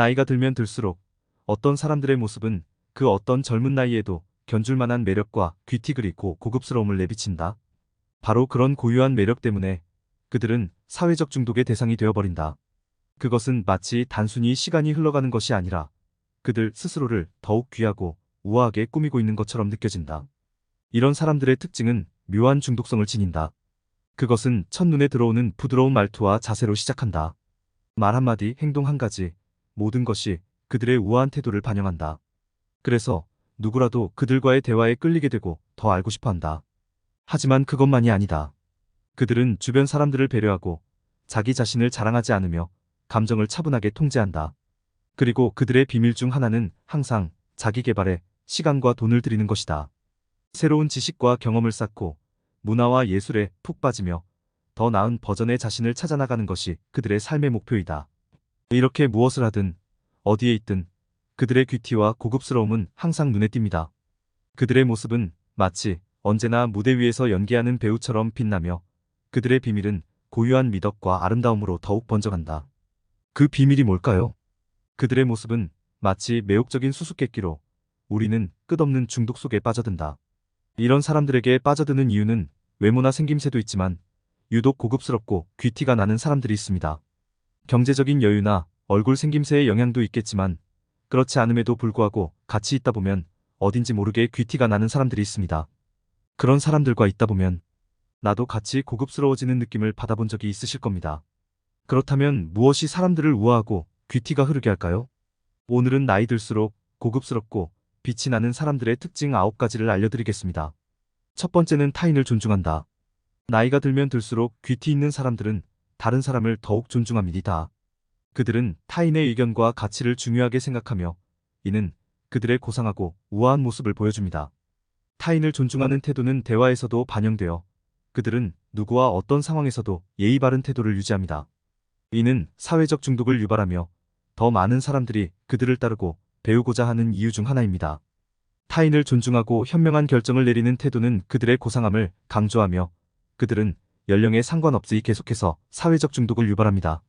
나이가 들면 들수록 어떤 사람들의 모습은 그 어떤 젊은 나이에도 견줄 만한 매력과 귀티 그리고 고급스러움을 내비친다. 바로 그런 고유한 매력 때문에 그들은 사회적 중독의 대상이 되어버린다. 그것은 마치 단순히 시간이 흘러가는 것이 아니라 그들 스스로를 더욱 귀하고 우아하게 꾸미고 있는 것처럼 느껴진다. 이런 사람들의 특징은 묘한 중독성을 지닌다. 그것은 첫눈에 들어오는 부드러운 말투와 자세로 시작한다. 말 한마디, 행동 한 가지, 모든 것이 그들의 우아한 태도를 반영한다. 그래서 누구라도 그들과의 대화에 끌리게 되고 더 알고 싶어 한다. 하지만 그것만이 아니다. 그들은 주변 사람들을 배려하고 자기 자신을 자랑하지 않으며 감정을 차분하게 통제한다. 그리고 그들의 비밀 중 하나는 항상 자기 개발에 시간과 돈을 들이는 것이다. 새로운 지식과 경험을 쌓고 문화와 예술에 푹 빠지며 더 나은 버전의 자신을 찾아나가는 것이 그들의 삶의 목표이다. 이렇게 무엇을 하든 어디에 있든 그들의 귀티와 고급스러움은 항상 눈에 띕니다. 그들의 모습은 마치 언제나 무대 위에서 연기하는 배우처럼 빛나며 그들의 비밀은 고유한 미덕과 아름다움으로 더욱 번져간다. 그 비밀이 뭘까요? 그들의 모습은 마치 매혹적인 수수께끼로 우리는 끝없는 중독 속에 빠져든다. 이런 사람들에게 빠져드는 이유는 외모나 생김새도 있지만 유독 고급스럽고 귀티가 나는 사람들이 있습니다. 경제적인 여유나 얼굴 생김새의 영향도 있겠지만 그렇지 않음에도 불구하고 같이 있다 보면 어딘지 모르게 귀티가 나는 사람들이 있습니다. 그런 사람들과 있다 보면 나도 같이 고급스러워지는 느낌을 받아본 적이 있으실 겁니다. 그렇다면 무엇이 사람들을 우아하고 귀티가 흐르게 할까요? 오늘은 나이 들수록 고급스럽고 빛이 나는 사람들의 특징 9가지를 알려드리겠습니다. 첫 번째는 타인을 존중한다. 나이가 들면 들수록 귀티 있는 사람들은 다른 사람을 더욱 존중합니다. 그들은 타인의 의견과 가치를 중요하게 생각하며 이는 그들의 고상하고 우아한 모습을 보여줍니다. 타인을 존중하는 태도는 대화에서도 반영되어 그들은 누구와 어떤 상황에서도 예의 바른 태도를 유지합니다. 이는 사회적 중독을 유발하며 더 많은 사람들이 그들을 따르고 배우고자 하는 이유 중 하나입니다. 타인을 존중하고 현명한 결정을 내리는 태도는 그들의 고상함을 강조하며 그들은 연령에 상관없이 계속해서 사회적 중독을 유발합니다.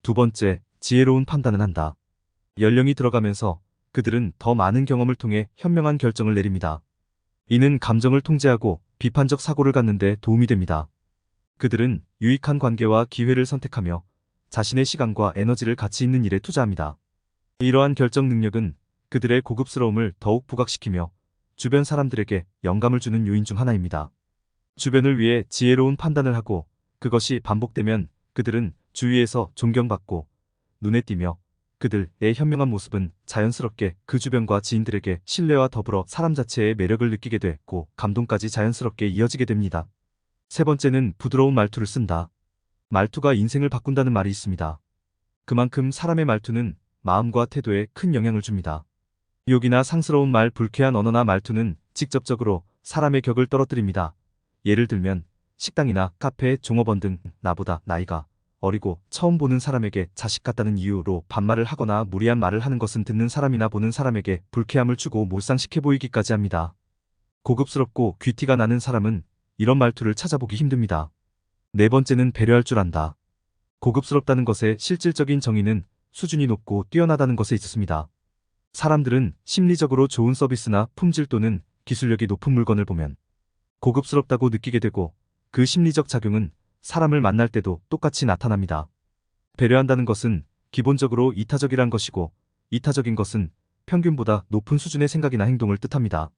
두 번째, 지혜로운 판단을 한다. 연령이 들어가면서 그들은 더 많은 경험을 통해 현명한 결정을 내립니다. 이는 감정을 통제하고 비판적 사고를 갖는 데 도움이 됩니다. 그들은 유익한 관계와 기회를 선택하며 자신의 시간과 에너지를 가치 있는 일에 투자합니다. 이러한 결정 능력은 그들의 고급스러움을 더욱 부각시키며 주변 사람들에게 영감을 주는 요인 중 하나입니다. 주변을 위해 지혜로운 판단을 하고 그것이 반복되면 그들은 주위에서 존경받고 눈에 띄며 그들의 현명한 모습은 자연스럽게 그 주변과 지인들에게 신뢰와 더불어 사람 자체의 매력을 느끼게 됐고 감동까지 자연스럽게 이어지게 됩니다. 세 번째는 부드러운 말투를 쓴다. 말투가 인생을 바꾼다는 말이 있습니다. 그만큼 사람의 말투는 마음과 태도에 큰 영향을 줍니다. 욕이나 상스러운 말, 불쾌한 언어나 말투는 직접적으로 사람의 격을 떨어뜨립니다. 예를 들면 식당이나 카페, 종업원 등 나보다 나이가 어리고 처음 보는 사람에게 자식 같다는 이유로 반말을 하거나 무리한 말을 하는 것은 듣는 사람이나 보는 사람에게 불쾌함을 주고 몰상식해 보이기까지 합니다. 고급스럽고 귀티가 나는 사람은 이런 말투를 찾아보기 힘듭니다. 네 번째는 배려할 줄 안다. 고급스럽다는 것의 실질적인 정의는 수준이 높고 뛰어나다는 것에 있습니다. 사람들은 심리적으로 좋은 서비스나 품질 또는 기술력이 높은 물건을 보면 고급스럽다고 느끼게 되고 그 심리적 작용은 사람을 만날 때도 똑같이 나타납니다. 배려한다는 것은 기본적으로 이타적이란 것이고 이타적인 것은 평균보다 높은 수준의 생각이나 행동을 뜻합니다.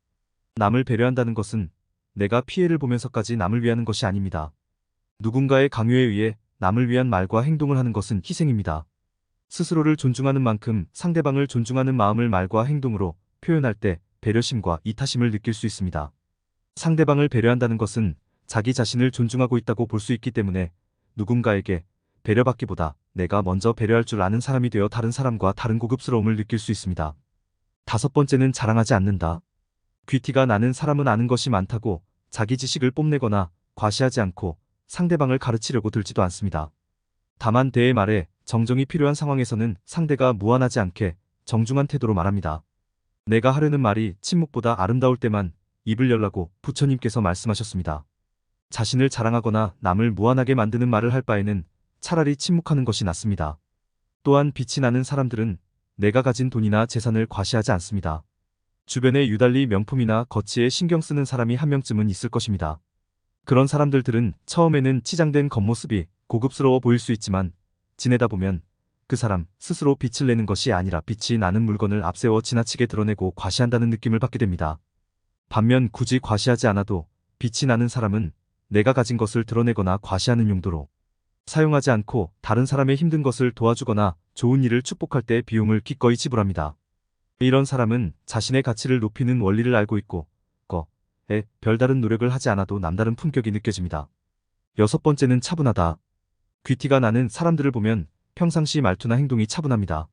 남을 배려한다는 것은 내가 피해를 보면서까지 남을 위하는 것이 아닙니다. 누군가의 강요에 의해 남을 위한 말과 행동을 하는 것은 희생입니다. 스스로를 존중하는 만큼 상대방을 존중하는 마음을 말과 행동으로 표현할 때 배려심과 이타심을 느낄 수 있습니다. 상대방을 배려한다는 것은 자기 자신을 존중하고 있다고 볼 수 있기 때문에 누군가에게 배려받기보다 내가 먼저 배려할 줄 아는 사람이 되어 다른 사람과 다른 고급스러움을 느낄 수 있습니다. 다섯 번째는 자랑하지 않는다. 귀티가 나는 사람은 아는 것이 많다고 자기 지식을 뽐내거나 과시하지 않고 상대방을 가르치려고 들지도 않습니다. 다만 대의 말에 정정이 필요한 상황에서는 상대가 무안하지 않게 정중한 태도로 말합니다. 내가 하려는 말이 침묵보다 아름다울 때만 입을 열라고 부처님께서 말씀하셨습니다. 자신을 자랑하거나 남을 무안하게 만드는 말을 할 바에는 차라리 침묵하는 것이 낫습니다. 또한 빛이 나는 사람들은 내가 가진 돈이나 재산을 과시하지 않습니다. 주변에 유달리 명품이나 거치에 신경 쓰는 사람이 한 명쯤은 있을 것입니다. 그런 사람들은 처음에는 치장된 겉모습이 고급스러워 보일 수 있지만 지내다 보면 그 사람 스스로 빛을 내는 것이 아니라 빛이 나는 물건을 앞세워 지나치게 드러내고 과시한다는 느낌을 받게 됩니다. 반면 굳이 과시하지 않아도 빛이 나는 사람은 내가 가진 것을 드러내거나 과시하는 용도로 사용하지 않고 다른 사람의 힘든 것을 도와주거나 좋은 일을 축복할 때 비용을 기꺼이 지불합니다. 이런 사람은 자신의 가치를 높이는 원리를 알고 있고 거에 별다른 노력을 하지 않아도 남다른 품격이 느껴집니다. 여섯 번째는 차분하다. 귀티가 나는 사람들을 보면 평상시 말투나 행동이 차분합니다.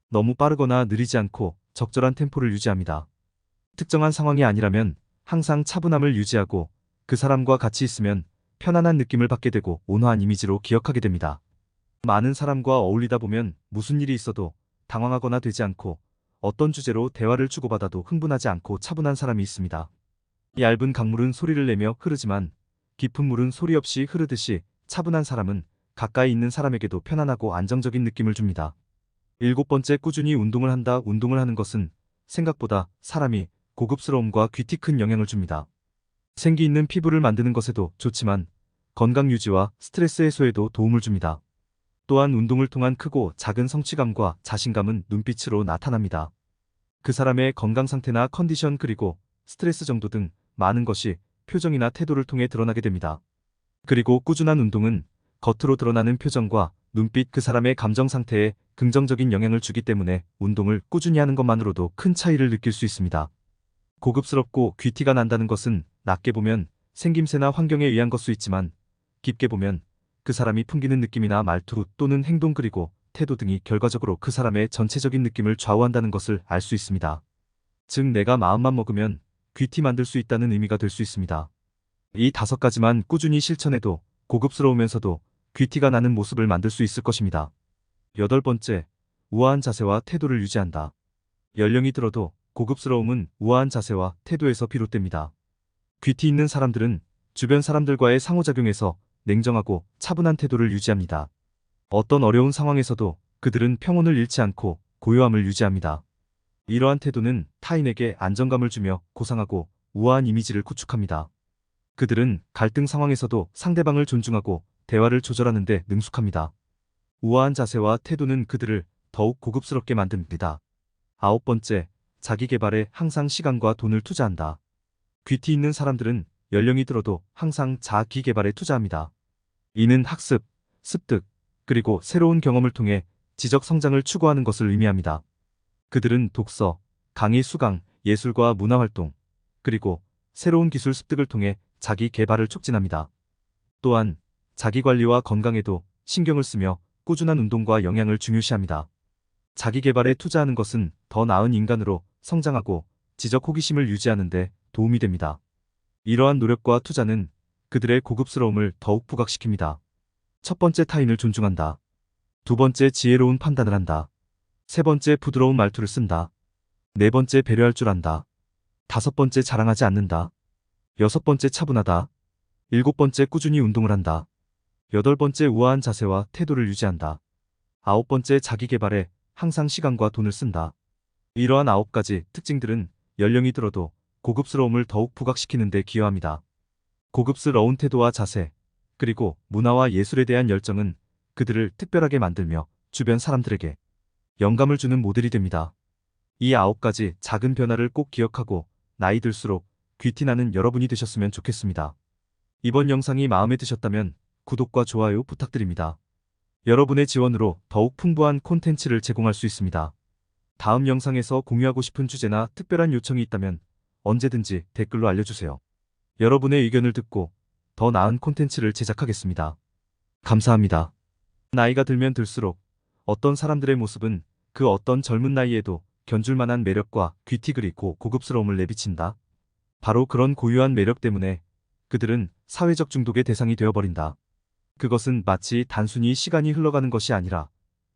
너무 빠르거나 느리지 않고 적절한 템포를 유지합니다. 특정한 상황이 아니라면 항상 차분함을 유지하고 그 사람과 같이 있으면 편안한 느낌을 받게 되고 온화한 이미지로 기억하게 됩니다. 많은 사람과 어울리다 보면 무슨 일이 있어도 당황하거나 되지 않고 어떤 주제로 대화를 주고받아도 흥분하지 않고 차분한 사람이 있습니다. 얇은 강물은 소리를 내며 흐르지만 깊은 물은 소리 없이 흐르듯이 차분한 사람은 가까이 있는 사람에게도 편안하고 안정적인 느낌을 줍니다. 일곱 번째, 꾸준히 운동을 한다. 운동을 하는 것은 생각보다 사람이 고급스러움과 귀티 큰 영향을 줍니다. 생기 있는 피부를 만드는 것에도 좋지만 건강 유지와 스트레스 해소에도 도움을 줍니다. 또한 운동을 통한 크고 작은 성취감과 자신감은 눈빛으로 나타납니다. 그 사람의 건강 상태나 컨디션 그리고 스트레스 정도 등 많은 것이 표정이나 태도를 통해 드러나게 됩니다. 그리고 꾸준한 운동은 겉으로 드러나는 표정과 눈빛, 그 사람의 감정 상태에 긍정적인 영향을 주기 때문에 운동을 꾸준히 하는 것만으로도 큰 차이를 느낄 수 있습니다. 고급스럽고 귀티가 난다는 것은 낮게 보면 생김새나 환경에 의한 것 수 있지만 깊게 보면 그 사람이 풍기는 느낌이나 말투 또는 행동 그리고 태도 등이 결과적으로 그 사람의 전체적인 느낌을 좌우한다는 것을 알 수 있습니다. 즉 내가 마음만 먹으면 귀티 만들 수 있다는 의미가 될 수 있습니다. 이 5가지만 꾸준히 실천해도 고급스러우면서도 귀티가 나는 모습을 만들 수 있을 것입니다. 여덟 번째, 우아한 자세와 태도를 유지한다. 연령이 들어도 고급스러움은 우아한 자세와 태도에서 비롯됩니다. 귀티 있는 사람들은 주변 사람들과의 상호작용에서 냉정하고 차분한 태도를 유지합니다. 어떤 어려운 상황에서도 그들은 평온을 잃지 않고 고요함을 유지합니다. 이러한 태도는 타인에게 안정감을 주며 고상하고 우아한 이미지를 구축합니다. 그들은 갈등 상황에서도 상대방을 존중하고 대화를 조절하는 데 능숙합니다. 우아한 자세와 태도는 그들을 더욱 고급스럽게 만듭니다. 아홉 번째, 자기 개발에 항상 시간과 돈을 투자한다. 귀티 있는 사람들은 연령이 들어도 항상 자기 개발에 투자합니다. 이는 학습, 습득, 그리고 새로운 경험을 통해 지적 성장을 추구하는 것을 의미합니다. 그들은 독서, 강의 수강, 예술과 문화활동, 그리고 새로운 기술 습득을 통해 자기 개발을 촉진합니다. 또한 자기 관리와 건강에도 신경을 쓰며 꾸준한 운동과 영양을 중요시합니다. 자기 개발에 투자하는 것은 더 나은 인간으로 성장하고 지적 호기심을 유지하는 데 도움이 됩니다. 이러한 노력과 투자는 그들의 고급스러움을 더욱 부각시킵니다. 첫 번째, 타인을 존중한다. 두 번째, 지혜로운 판단을 한다. 세 번째, 부드러운 말투를 쓴다. 네 번째, 배려할 줄 안다. 다섯 번째, 자랑하지 않는다. 여섯 번째, 차분하다. 일곱 번째, 꾸준히 운동을 한다. 여덟 번째, 우아한 자세와 태도를 유지한다. 아홉 번째, 자기 개발에 항상 시간과 돈을 쓴다. 이러한 9가지 특징들은 연령이 들어도 고급스러움을 더욱 부각시키는 데 기여합니다. 고급스러운 태도와 자세, 그리고 문화와 예술에 대한 열정은 그들을 특별하게 만들며 주변 사람들에게 영감을 주는 모델이 됩니다. 이 9가지 작은 변화를 꼭 기억하고 나이 들수록 귀티나는 여러분이 되셨으면 좋겠습니다. 이번 영상이 마음에 드셨다면 구독과 좋아요 부탁드립니다. 여러분의 지원으로 더욱 풍부한 콘텐츠를 제공할 수 있습니다. 다음 영상에서 공유하고 싶은 주제나 특별한 요청이 있다면 언제든지 댓글로 알려주세요. 여러분의 의견을 듣고 더 나은 콘텐츠를 제작하겠습니다. 감사합니다. 나이가 들면 들수록 어떤 사람들의 모습은 그 어떤 젊은 나이에도 견줄만한 매력과 귀티 그리고 고급스러움을 내비친다. 바로 그런 고유한 매력 때문에 그들은 사회적 중독의 대상이 되어버린다. 그것은 마치 단순히 시간이 흘러가는 것이 아니라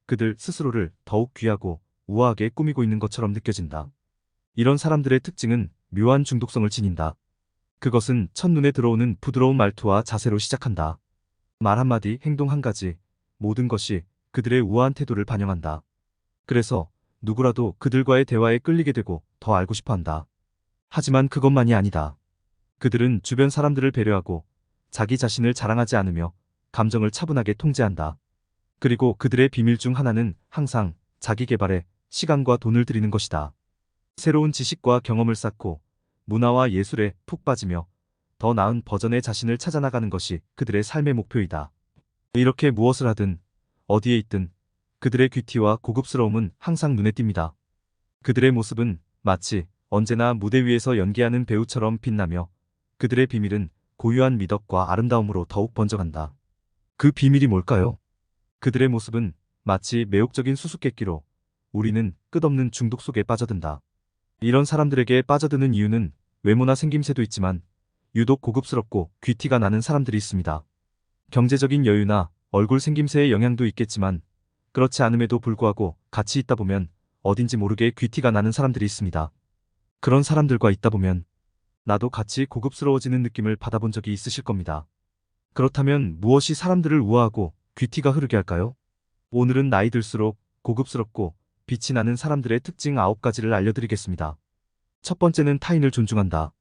그들 스스로를 더욱 귀하고 우아하게 꾸미고 있는 것처럼 느껴진다. 이런 사람들의 특징은 묘한 중독성을 지닌다. 그것은 첫눈에 들어오는 부드러운 말투와 자세로 시작한다. 말 한마디, 행동 한 가지, 모든 것이 그들의 우아한 태도를 반영한다. 그래서 누구라도 그들과의 대화에 끌리게 되고 더 알고 싶어 한다. 하지만 그것만이 아니다. 그들은 주변 사람들을 배려하고 자기 자신을 자랑하지 않으며 감정을 차분하게 통제한다. 그리고 그들의 비밀 중 하나는 항상 자기 개발에 시간과 돈을 들이는 것이다. 새로운 지식과 경험을 쌓고 문화와 예술에 푹 빠지며 더 나은 버전의 자신을 찾아나가는 것이 그들의 삶의 목표이다. 이렇게 무엇을 하든 어디에 있든 그들의 귀티와 고급스러움은 항상 눈에 띕니다. 그들의 모습은 마치 언제나 무대 위에서 연기하는 배우처럼 빛나며 그들의 비밀은 고유한 미덕과 아름다움으로 더욱 번져간다. 그 비밀이 뭘까요? 그들의 모습은 마치 매혹적인 수수께끼로 우리는 끝없는 중독 속에 빠져든다. 이런 사람들에게 빠져드는 이유는 외모나 생김새도 있지만 유독 고급스럽고 귀티가 나는 사람들이 있습니다. 경제적인 여유나 얼굴 생김새의 영향도 있겠지만 그렇지 않음에도 불구하고 같이 있다 보면 어딘지 모르게 귀티가 나는 사람들이 있습니다. 그런 사람들과 있다 보면 나도 같이 고급스러워지는 느낌을 받아본 적이 있으실 겁니다. 그렇다면 무엇이 사람들을 우아하고 귀티가 흐르게 할까요? 오늘은 나이 들수록 고급스럽고 빛이 나는 사람들의 특징 9가지를 알려드리겠습니다. 첫 번째는 타인을 존중한다.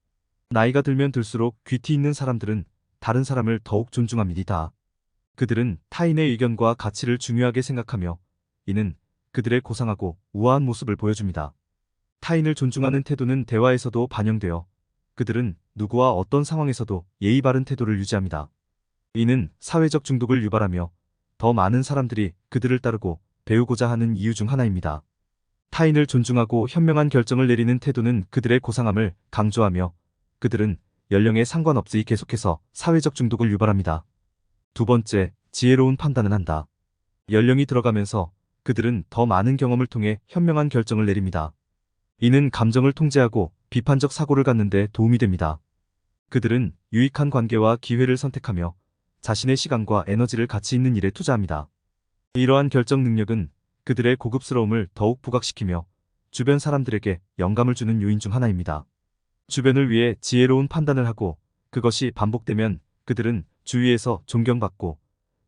나이가 들면 들수록 귀티 있는 사람들은 다른 사람을 더욱 존중합니다. 그들은 타인의 의견과 가치를 중요하게 생각하며 이는 그들의 고상하고 우아한 모습을 보여줍니다. 타인을 존중하는 태도는 대화에서도 반영되어 그들은 누구와 어떤 상황에서도 예의 바른 태도를 유지합니다. 이는 사회적 중독을 유발하며 더 많은 사람들이 그들을 따르고 배우고자 하는 이유 중 하나입니다. 타인을 존중하고 현명한 결정을 내리는 태도는 그들의 고상함을 강조하며 그들은 연령에 상관없이 계속해서 사회적 중독을 유발합니다. 두 번째, 지혜로운 판단을 한다. 연령이 들어가면서 그들은 더 많은 경험을 통해 현명한 결정을 내립니다. 이는 감정을 통제하고 비판적 사고를 갖는 데 도움이 됩니다. 그들은 유익한 관계와 기회를 선택하며 자신의 시간과 에너지를 가치 있는 일에 투자합니다. 이러한 결정 능력은 그들의 고급스러움을 더욱 부각시키며 주변 사람들에게 영감을 주는 요인 중 하나입니다. 주변을 위해 지혜로운 판단을 하고 그것이 반복되면 그들은 주위에서 존경받고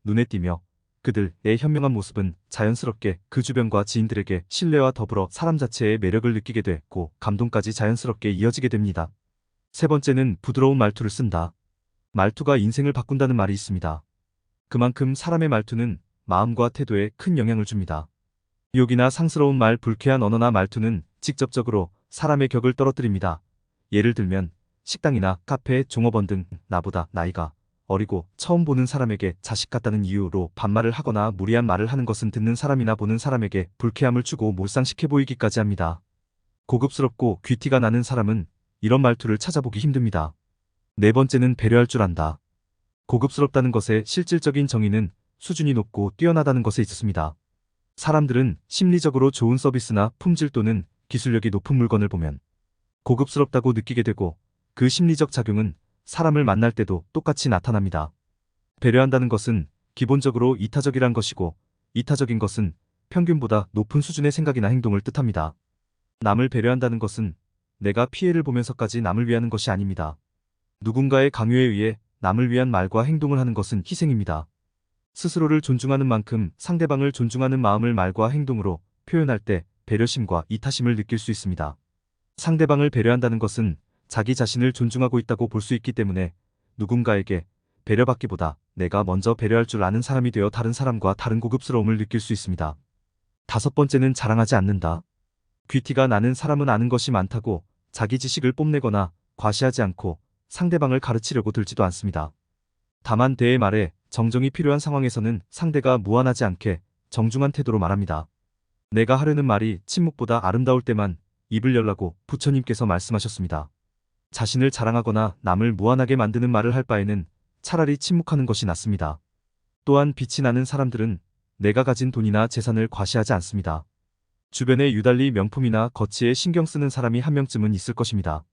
눈에 띄며 그들의 현명한 모습은 자연스럽게 그 주변과 지인들에게 신뢰와 더불어 사람 자체의 매력을 느끼게 됐고 감동까지 자연스럽게 이어지게 됩니다. 세 번째는 부드러운 말투를 쓴다. 말투가 인생을 바꾼다는 말이 있습니다. 그만큼 사람의 말투는 마음과 태도에 큰 영향을 줍니다. 욕이나 상스러운 말, 불쾌한 언어나 말투는 직접적으로 사람의 격을 떨어뜨립니다. 예를 들면 식당이나 카페, 종업원 등 나보다 나이가 어리고 처음 보는 사람에게 자식 같다는 이유로 반말을 하거나 무리한 말을 하는 것은 듣는 사람이나 보는 사람에게 불쾌함을 주고 몰상식해 보이기까지 합니다. 고급스럽고 귀티가 나는 사람은 이런 말투를 찾아보기 힘듭니다. 네 번째는 배려할 줄 안다. 고급스럽다는 것의 실질적인 정의는 수준이 높고 뛰어나다는 것에 있습니다. 사람들은 심리적으로 좋은 서비스나 품질 또는 기술력이 높은 물건을 보면 고급스럽다고 느끼게 되고 그 심리적 작용은 사람을 만날 때도 똑같이 나타납니다. 배려한다는 것은 기본적으로 이타적이란 것이고 이타적인 것은 평균보다 높은 수준의 생각이나 행동을 뜻합니다. 남을 배려한다는 것은 내가 피해를 보면서까지 남을 위하는 것이 아닙니다. 누군가의 강요에 의해 남을 위한 말과 행동을 하는 것은 희생입니다. 스스로를 존중하는 만큼 상대방을 존중하는 마음을 말과 행동으로 표현할 때 배려심과 이타심을 느낄 수 있습니다. 상대방을 배려한다는 것은 자기 자신을 존중하고 있다고 볼 수 있기 때문에 누군가에게 배려받기보다 내가 먼저 배려할 줄 아는 사람이 되어 다른 사람과 다른 고급스러움을 느낄 수 있습니다. 다섯 번째는 자랑하지 않는다. 귀티가 나는 사람은 아는 것이 많다고 자기 지식을 뽐내거나 과시하지 않고 상대방을 가르치려고 들지도 않습니다. 다만 대의 말에 정정이 필요한 상황에서는 상대가 무안하지 않게 정중한 태도로 말합니다. 내가 하려는 말이 침묵보다 아름다울 때만 입을 열라고 부처님께서 말씀하셨습니다. 자신을 자랑하거나 남을 무안하게 만드는 말을 할 바에는 차라리 침묵하는 것이 낫습니다. 또한 빛이 나는 사람들은 내가 가진 돈이나 재산을 과시하지 않습니다. 주변에 유달리 명품이나 거치에 신경 쓰는 사람이 한 명쯤은 있을 것입니다.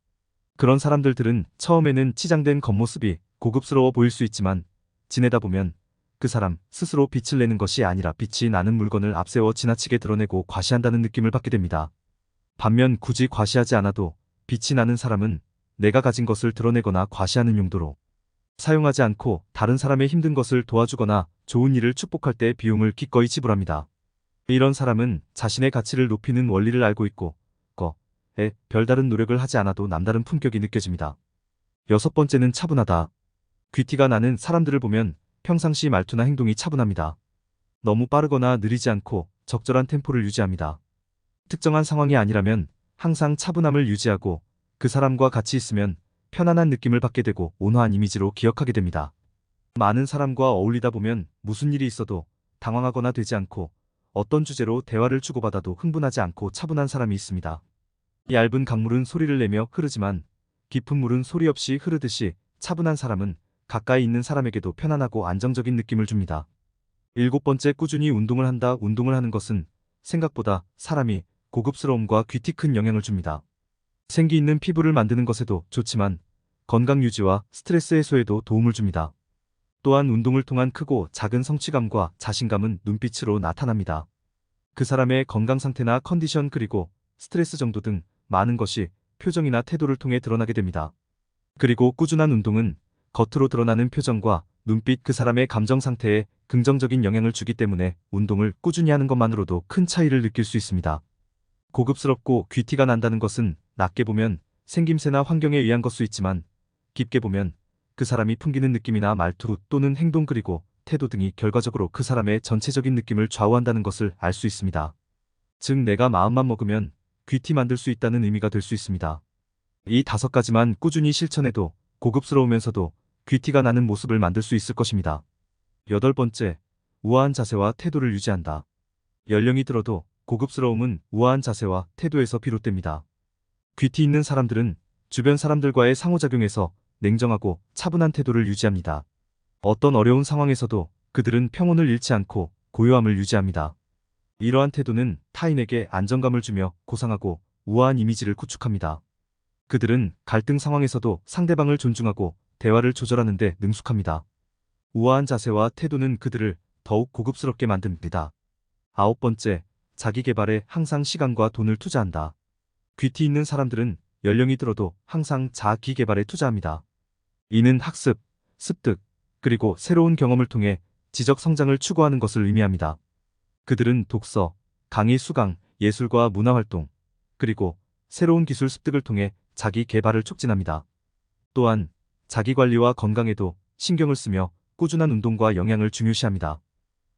그런 사람들은 처음에는 치장된 겉모습이 고급스러워 보일 수 있지만 지내다 보면 그 사람 스스로 빛을 내는 것이 아니라 빛이 나는 물건을 앞세워 지나치게 드러내고 과시한다는 느낌을 받게 됩니다. 반면 굳이 과시하지 않아도 빛이 나는 사람은 내가 가진 것을 드러내거나 과시하는 용도로 사용하지 않고 다른 사람의 힘든 것을 도와주거나 좋은 일을 축복할 때 비용을 기꺼이 지불합니다. 이런 사람은 자신의 가치를 높이는 원리를 알고 있고, 거에 별다른 노력을 하지 않아도 남다른 품격이 느껴집니다. 여섯 번째는 차분하다. 귀티가 나는 사람들을 보면 평상시 말투나 행동이 차분합니다. 너무 빠르거나 느리지 않고 적절한 템포를 유지합니다. 특정한 상황이 아니라면 항상 차분함을 유지하고 그 사람과 같이 있으면 편안한 느낌을 받게 되고 온화한 이미지로 기억하게 됩니다. 많은 사람과 어울리다 보면 무슨 일이 있어도 당황하거나 되지 않고 어떤 주제로 대화를 주고받아도 흥분하지 않고 차분한 사람이 있습니다. 얇은 강물은 소리를 내며 흐르지만 깊은 물은 소리 없이 흐르듯이 차분한 사람은 가까이 있는 사람에게도 편안하고 안정적인 느낌을 줍니다. 일곱 번째, 꾸준히 운동을 한다. 운동을 하는 것은 생각보다 사람이 고급스러움과 귀티 큰 영향을 줍니다. 생기 있는 피부를 만드는 것에도 좋지만 건강 유지와 스트레스 해소에도 도움을 줍니다. 또한 운동을 통한 크고 작은 성취감과 자신감은 눈빛으로 나타납니다. 그 사람의 건강 상태나 컨디션 그리고 스트레스 정도 등 많은 것이 표정이나 태도를 통해 드러나게 됩니다. 그리고 꾸준한 운동은 겉으로 드러나는 표정과 눈빛, 그 사람의 감정 상태에 긍정적인 영향을 주기 때문에 운동을 꾸준히 하는 것만으로도 큰 차이를 느낄 수 있습니다. 고급스럽고 귀티가 난다는 것은 낮게 보면 생김새나 환경에 의한 것 수 있지만 깊게 보면 그 사람이 풍기는 느낌이나 말투 또는 행동 그리고 태도 등이 결과적으로 그 사람의 전체적인 느낌을 좌우한다는 것을 알 수 있습니다. 즉 내가 마음만 먹으면 귀티 만들 수 있다는 의미가 될 수 있습니다. 이 다섯 가지만 꾸준히 실천해도 고급스러우면서도 귀티가 나는 모습을 만들 수 있을 것입니다. 여덟 번째, 우아한 자세와 태도를 유지한다. 연령이 들어도 고급스러움은 우아한 자세와 태도에서 비롯됩니다. 귀티 있는 사람들은 주변 사람들과의 상호작용에서 냉정하고 차분한 태도를 유지합니다. 어떤 어려운 상황에서도 그들은 평온을 잃지 않고 고요함을 유지합니다. 이러한 태도는 타인에게 안정감을 주며 고상하고 우아한 이미지를 구축합니다. 그들은 갈등 상황에서도 상대방을 존중하고 대화를 조절하는 데 능숙합니다. 우아한 자세와 태도는 그들을 더욱 고급스럽게 만듭니다. 아홉 번째, 자기 개발에 항상 시간과 돈을 투자한다. 귀티 있는 사람들은 연령이 들어도 항상 자기 개발에 투자합니다. 이는 학습, 습득, 그리고 새로운 경험을 통해 지적 성장을 추구하는 것을 의미합니다. 그들은 독서, 강의 수강, 예술과 문화활동, 그리고 새로운 기술 습득을 통해 자기 개발을 촉진합니다. 또한 자기 관리와 건강에도 신경을 쓰며 꾸준한 운동과 영양을 중요시합니다.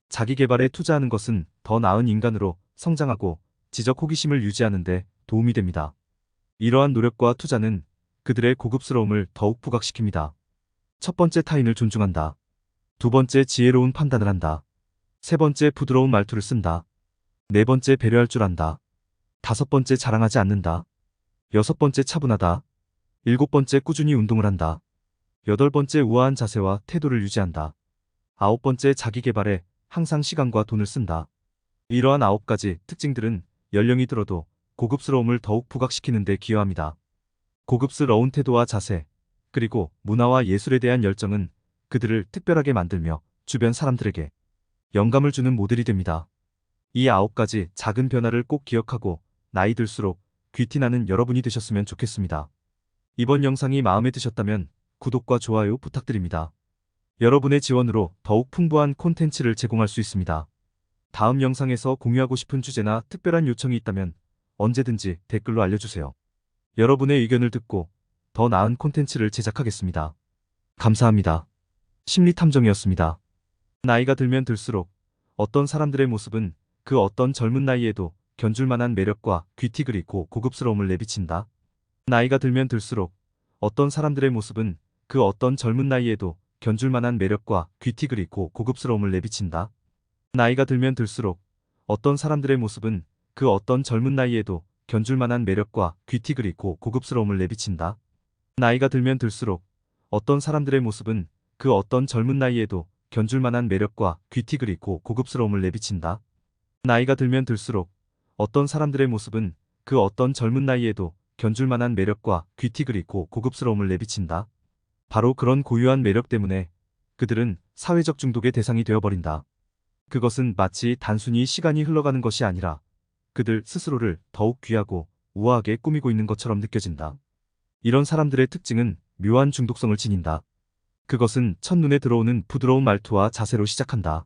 자기 개발에 투자하는 것은 더 나은 인간으로 성장하고 지적 호기심을 유지하는 데 도움이 됩니다. 이러한 노력과 투자는 그들의 고급스러움을 더욱 부각시킵니다. 첫 번째, 타인을 존중한다. 두 번째, 지혜로운 판단을 한다. 세 번째, 부드러운 말투를 쓴다. 네 번째, 배려할 줄 안다. 다섯 번째, 자랑하지 않는다. 여섯 번째, 차분하다. 일곱 번째, 꾸준히 운동을 한다. 여덟 번째, 우아한 자세와 태도를 유지한다. 아홉 번째, 자기 개발에 항상 시간과 돈을 쓴다. 이러한 아홉 가지 특징들은 연령이 들어도 고급스러움을 더욱 부각시키는 데 기여합니다. 고급스러운 태도와 자세, 그리고 문화와 예술에 대한 열정은 그들을 특별하게 만들며 주변 사람들에게 영감을 주는 모델이 됩니다. 이 아홉 가지 작은 변화를 꼭 기억하고 나이 들수록 귀티나는 여러분이 되셨으면 좋겠습니다. 이번 영상이 마음에 드셨다면 구독과 좋아요 부탁드립니다. 여러분의 지원으로 더욱 풍부한 콘텐츠를 제공할 수 있습니다. 다음 영상에서 공유하고 싶은 주제나 특별한 요청이 있다면 언제든지 댓글로 알려주세요. 여러분의 의견을 듣고 더 나은 콘텐츠를 제작하겠습니다. 감사합니다. 심리탐정이었습니다. 나이가 들면 들수록 어떤 사람들의 모습은 그 어떤 젊은 나이에도 견줄만한 매력과 귀티 그리고 고급스러움을 내비친다. 나이가 들면 들수록 어떤 사람들의 모습은 그 어떤 젊은 나이에도 견줄만한 매력과 귀티 그리고 고급스러움을 내비친다. 나이가 들면 들수록 어떤 사람들의 모습은 그 어떤 젊은 나이에도 견줄만한 매력과 귀티 그리고 고급스러움을 내비친다. 나이가 들면 들수록 어떤 사람들의 모습은 그 어떤 젊은 나이에도 견줄만한 매력과 귀티 그리고 고급스러움을 내비친다. 나이가 들면 들수록 어떤 사람들의 모습은 그 어떤 젊은 나이에도 견줄만한 매력과 귀티 그리고 고급스러움을 내비친다. 바로 그런 고유한 매력 때문에 그들은 사회적 중독의 대상이 되어버린다. 그것은 마치 단순히 시간이 흘러가는 것이 아니라 그들 스스로를 더욱 귀하고 우아하게 꾸미고 있는 것처럼 느껴진다. 이런 사람들의 특징은 묘한 중독성을 지닌다. 그것은 첫눈에 들어오는 부드러운 말투와 자세로 시작한다.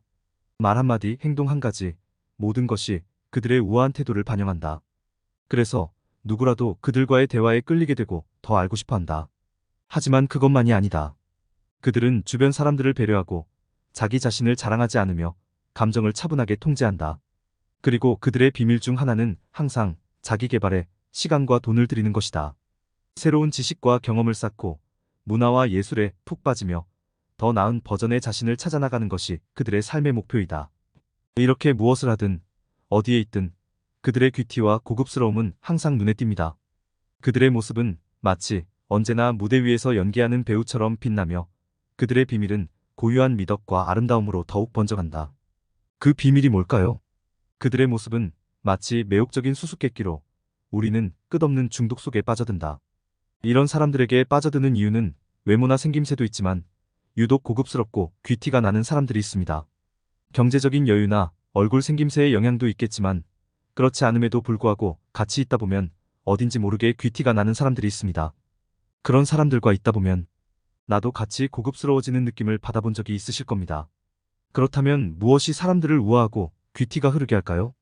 말 한마디, 행동 한 가지, 모든 것이 그들의 우아한 태도를 반영한다. 그래서 누구라도 그들과의 대화에 끌리게 되고 더 알고 싶어 한다. 하지만 그것만이 아니다. 그들은 주변 사람들을 배려하고 자기 자신을 자랑하지 않으며 감정을 차분하게 통제한다. 그리고 그들의 비밀 중 하나는 항상 자기 개발에 시간과 돈을 들이는 것이다. 새로운 지식과 경험을 쌓고 문화와 예술에 푹 빠지며 더 나은 버전의 자신을 찾아나가는 것이 그들의 삶의 목표이다. 이렇게 무엇을 하든 어디에 있든 그들의 귀티와 고급스러움은 항상 눈에 띕니다. 그들의 모습은 마치 언제나 무대 위에서 연기하는 배우처럼 빛나며 그들의 비밀은 고유한 미덕과 아름다움으로 더욱 번져간다. 그 비밀이 뭘까요? 그들의 모습은 마치 매혹적인 수수께끼로 우리는 끝없는 중독 속에 빠져든다. 이런 사람들에게 빠져드는 이유는 외모나 생김새도 있지만 유독 고급스럽고 귀티가 나는 사람들이 있습니다. 경제적인 여유나 얼굴 생김새의 영향도 있겠지만 그렇지 않음에도 불구하고 같이 있다 보면 어딘지 모르게 귀티가 나는 사람들이 있습니다. 그런 사람들과 있다 보면 나도 같이 고급스러워지는 느낌을 받아본 적이 있으실 겁니다. 그렇다면 무엇이 사람들을 우아하고 귀티가 흐르게 할까요?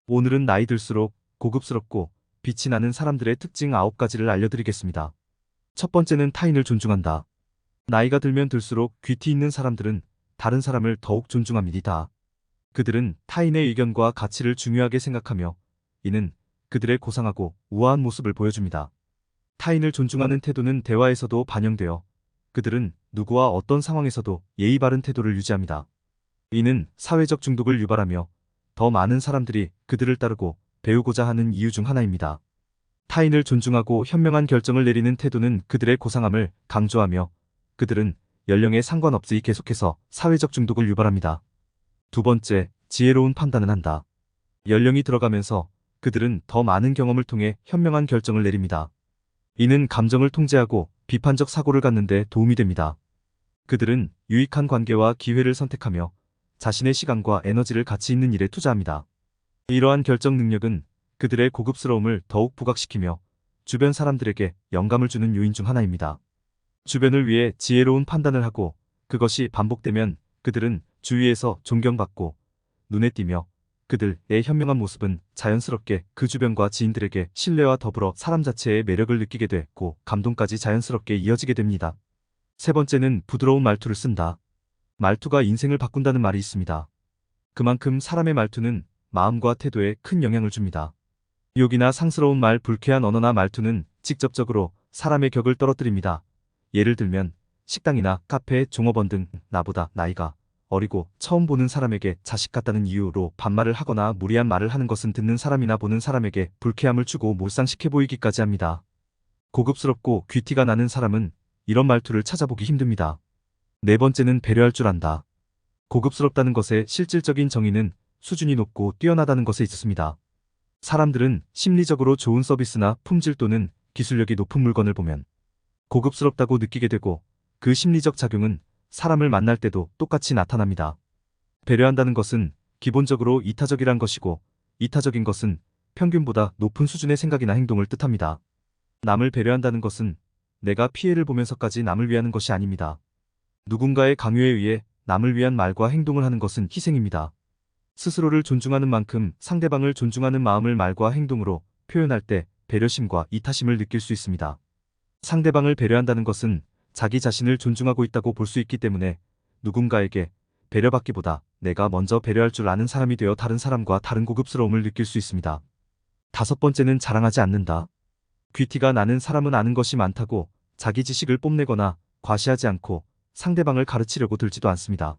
오늘은 나이 들수록 고급스럽고 빛이 나는 사람들의 특징 9가지를 알려드리겠습니다. 첫 번째는 타인을 존중한다. 나이가 들면 들수록 귀티 있는 사람들은 다른 사람을 더욱 존중합니다. 그들은 타인의 의견과 가치를 중요하게 생각하며 이는 그들의 고상하고 우아한 모습을 보여줍니다. 타인을 존중하는 태도는 대화에서도 반영되어 그들은 누구와 어떤 상황에서도 예의 바른 태도를 유지합니다. 이는 사회적 중독을 유발하며 더 많은 사람들이 그들을 따르고 배우고자 하는 이유 중 하나입니다. 타인을 존중하고 현명한 결정을 내리는 태도는 그들의 고상함을 강조하며 그들은 연령에 상관없이 계속해서 사회적 중독을 유발합니다. 두 번째, 지혜로운 판단을 한다. 연령이 들어가면서 그들은 더 많은 경험을 통해 현명한 결정을 내립니다. 이는 감정을 통제하고 비판적 사고를 갖는 데 도움이 됩니다. 그들은 유익한 관계와 기회를 선택하며 자신의 시간과 에너지를 가치 있는 일에 투자합니다. 이러한 결정 능력은 그들의 고급스러움을 더욱 부각시키며 주변 사람들에게 영감을 주는 요인 중 하나입니다. 주변을 위해 지혜로운 판단을 하고 그것이 반복되면 그들은 주위에서 존경받고 눈에 띄며 그들의 현명한 모습은 자연스럽게 그 주변과 지인들에게 신뢰와 더불어 사람 자체의 매력을 느끼게 되고 감동까지 자연스럽게 이어지게 됩니다. 세 번째는 부드러운 말투를 쓴다. 말투가 인생을 바꾼다는 말이 있습니다. 그만큼 사람의 말투는 마음과 태도에 큰 영향을 줍니다. 욕이나 상스러운 말, 불쾌한 언어나 말투는 직접적으로 사람의 격을 떨어뜨립니다. 예를 들면 식당이나 카페, 종업원 등 나보다 나이가 어리고 처음 보는 사람에게 자식 같다는 이유로 반말을 하거나 무리한 말을 하는 것은 듣는 사람이나 보는 사람에게 불쾌함을 주고 몰상식해 보이기까지 합니다. 고급스럽고 귀티가 나는 사람은 이런 말투를 찾아보기 힘듭니다. 네 번째는 배려할 줄 안다. 고급스럽다는 것의 실질적인 정의는 수준이 높고 뛰어나다는 것에 있습니다. 사람들은 심리적으로 좋은 서비스나 품질 또는 기술력이 높은 물건을 보면 고급스럽다고 느끼게 되고 그 심리적 작용은 사람을 만날 때도 똑같이 나타납니다. 배려한다는 것은 기본적으로 이타적이란 것이고 이타적인 것은 평균보다 높은 수준의 생각이나 행동을 뜻합니다. 남을 배려한다는 것은 내가 피해를 보면서까지 남을 위하는 것이 아닙니다. 누군가의 강요에 의해 남을 위한 말과 행동을 하는 것은 희생입니다. 스스로를 존중하는 만큼 상대방을 존중하는 마음을 말과 행동으로 표현할 때 배려심과 이타심을 느낄 수 있습니다. 상대방을 배려한다는 것은 자기 자신을 존중하고 있다고 볼 수 있기 때문에 누군가에게 배려받기보다 내가 먼저 배려할 줄 아는 사람이 되어 다른 사람과 다른 고급스러움을 느낄 수 있습니다. 다섯 번째는 자랑하지 않는다. 귀티가 나는 사람은 아는 것이 많다고 자기 지식을 뽐내거나 과시하지 않고 상대방을 가르치려고 들지도 않습니다.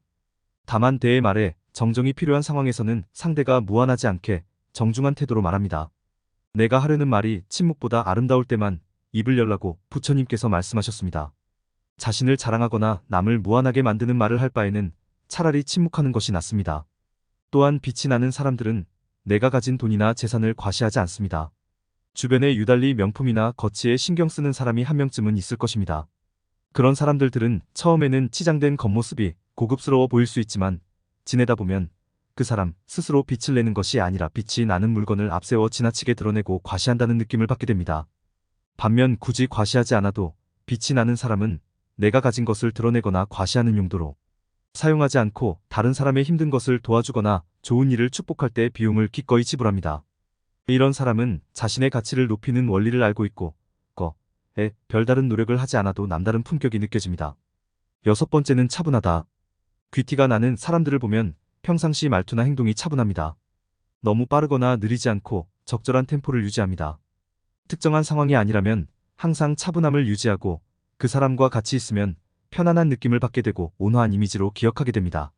다만 대의 말에 정정이 필요한 상황에서는 상대가 무안하지 않게 정중한 태도로 말합니다. 내가 하려는 말이 침묵보다 아름다울 때만 입을 열라고 부처님께서 말씀하셨습니다. 자신을 자랑하거나 남을 무안하게 만드는 말을 할 바에는 차라리 침묵하는 것이 낫습니다. 또한 빛이 나는 사람들은 내가 가진 돈이나 재산을 과시하지 않습니다. 주변에 유달리 명품이나 거치에 신경 쓰는 사람이 한 명쯤은 있을 것입니다. 그런 사람들은 처음에는 치장된 겉모습이 고급스러워 보일 수 있지만 지내다 보면 그 사람 스스로 빛을 내는 것이 아니라 빛이 나는 물건을 앞세워 지나치게 드러내고 과시한다는 느낌을 받게 됩니다. 반면 굳이 과시하지 않아도 빛이 나는 사람은 내가 가진 것을 드러내거나 과시하는 용도로 사용하지 않고 다른 사람의 힘든 것을 도와주거나 좋은 일을 축복할 때 비용을 기꺼이 지불합니다. 이런 사람은 자신의 가치를 높이는 원리를 알고 있고, 에 별다른 노력을 하지 않아도 남다른 품격이 느껴집니다. 여섯 번째는 차분하다. 귀티가 나는 사람들을 보면 평상시 말투나 행동이 차분합니다. 너무 빠르거나 느리지 않고 적절한 템포를 유지합니다. 특정한 상황이 아니라면 항상 차분함을 유지하고 그 사람과 같이 있으면 편안한 느낌을 받게 되고 온화한 이미지로 기억하게 됩니다.